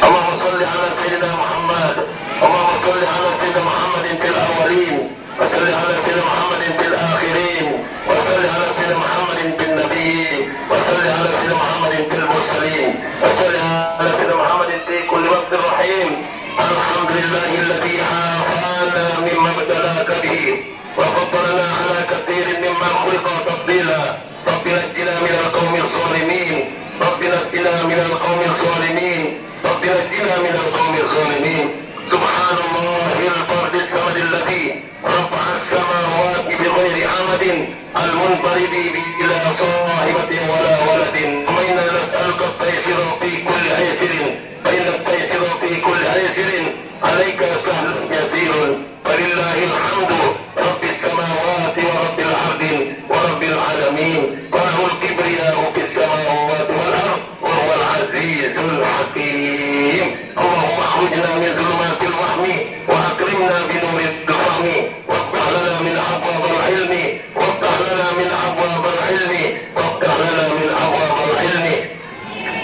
Allahumma salli ala sayyidina Muhammad. Allahumma salli ala sayyidina Muhammadin fil awwalin wa salli ala sayyidina Muhammadin fil akhirin wa salli ala sayyidina Muhammadin fil nabiyyin wa salli ala sayyidina Muhammadin fil mursalin wa salli ala sayyidina Muhammadin fi kulli waqtin rahim. Alhamdulillahilladzi afana mimma ibtalaka bihi wa faddalana ala katsirin mimman khuliqa tafdila. Rabbina najjina minal qaumil zalimin. Rabbina najjina minal qaumil zalimin. Rabbina najjina minal qaumil zalimin. Subhanallahil fardis samadil ladzi rafa'a as-samawati bighairi amadin al-munfaridi bila sahibatin wala waladin. Wa inna nas'aluka at-taysira fi kulli aysirin fa inna at-taysira fi kulli aysirin 'alaika sahlun yasirun. Walillahil hamdu rabbis samawati wa rabbil ardin wa rabbil alamin. Wa lahul kibriya'u fis samawati wal ard wa huwal azizul hakim. Allahumma akhrujna min dhulumatil wahmi wa akrimna bi nuril fahmi waftah lana min abwabil ilmi waftah lana min abwabil ilmi waftah lana min abwabil ilmi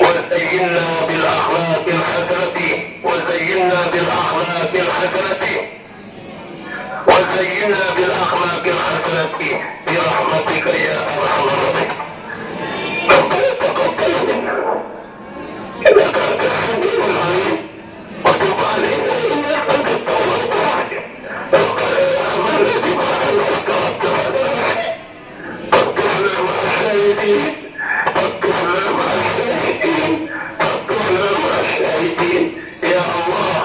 wa zayyinna bil akhlaqil hasanati wa zayyinna bil akhlaqil hasanati wa zayyinna bil akhlaqil hasanati bi rahmatika ya arhamar rahimin. Rabbana taqabbal minna innaka antas samiul alim wa tub alaina innaka antat tawwabur rahim. Rabbana amanna bima anzalta wattaqina ma'as shahidin wattaqina ma'as shahidin wattaqina ma'as shahidin. Ya Allah,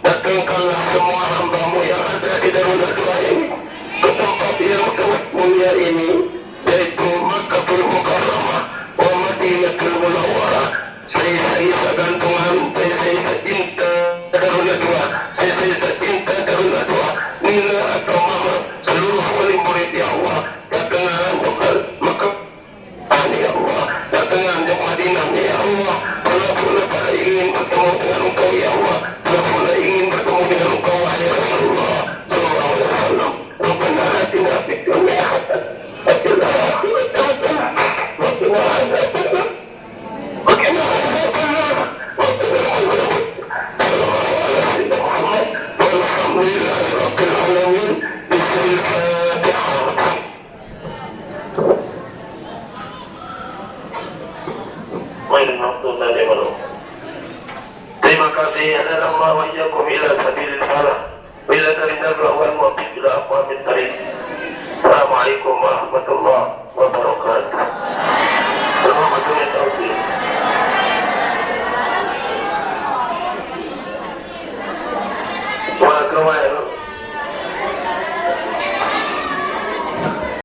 datangkanlah semua hamba-Mu yang ada di Darul Nadwa ini ke tempat yang sangat mulia ini, yaitu Makkahul Mukarramah wa Madinatul Munawwarah. Saya gantungan, saya cinta Darul Nadwa, saya cinta Darul Nadwa. Nina atau mama, seluruh wali murid ya Allah, datangan Makkah ya Allah, datangan Madinah ya Allah. Selapula pada ingin bertemu dengan Engkau ya Allah, selapula ingin bertemu dengan Engkau wahai Rasulullah sallallahu alaihi wasallam. Rabbana atina fid dunya hasanah wa fil akhirati hasanah wa qina adzabannar wa qina adzabannar wa qina adzabannar. Sallallahu ala sayyidina Muhammad walhamdulillahi rabbil alamin. Bismillahirrahmanirrahim. Terima kasih dan Allah wa iyyakum ila sabilil falah wa ila darin nadwa wal muwaffiq ila aqwamit thariq. Assalamualaikum warahmatullahi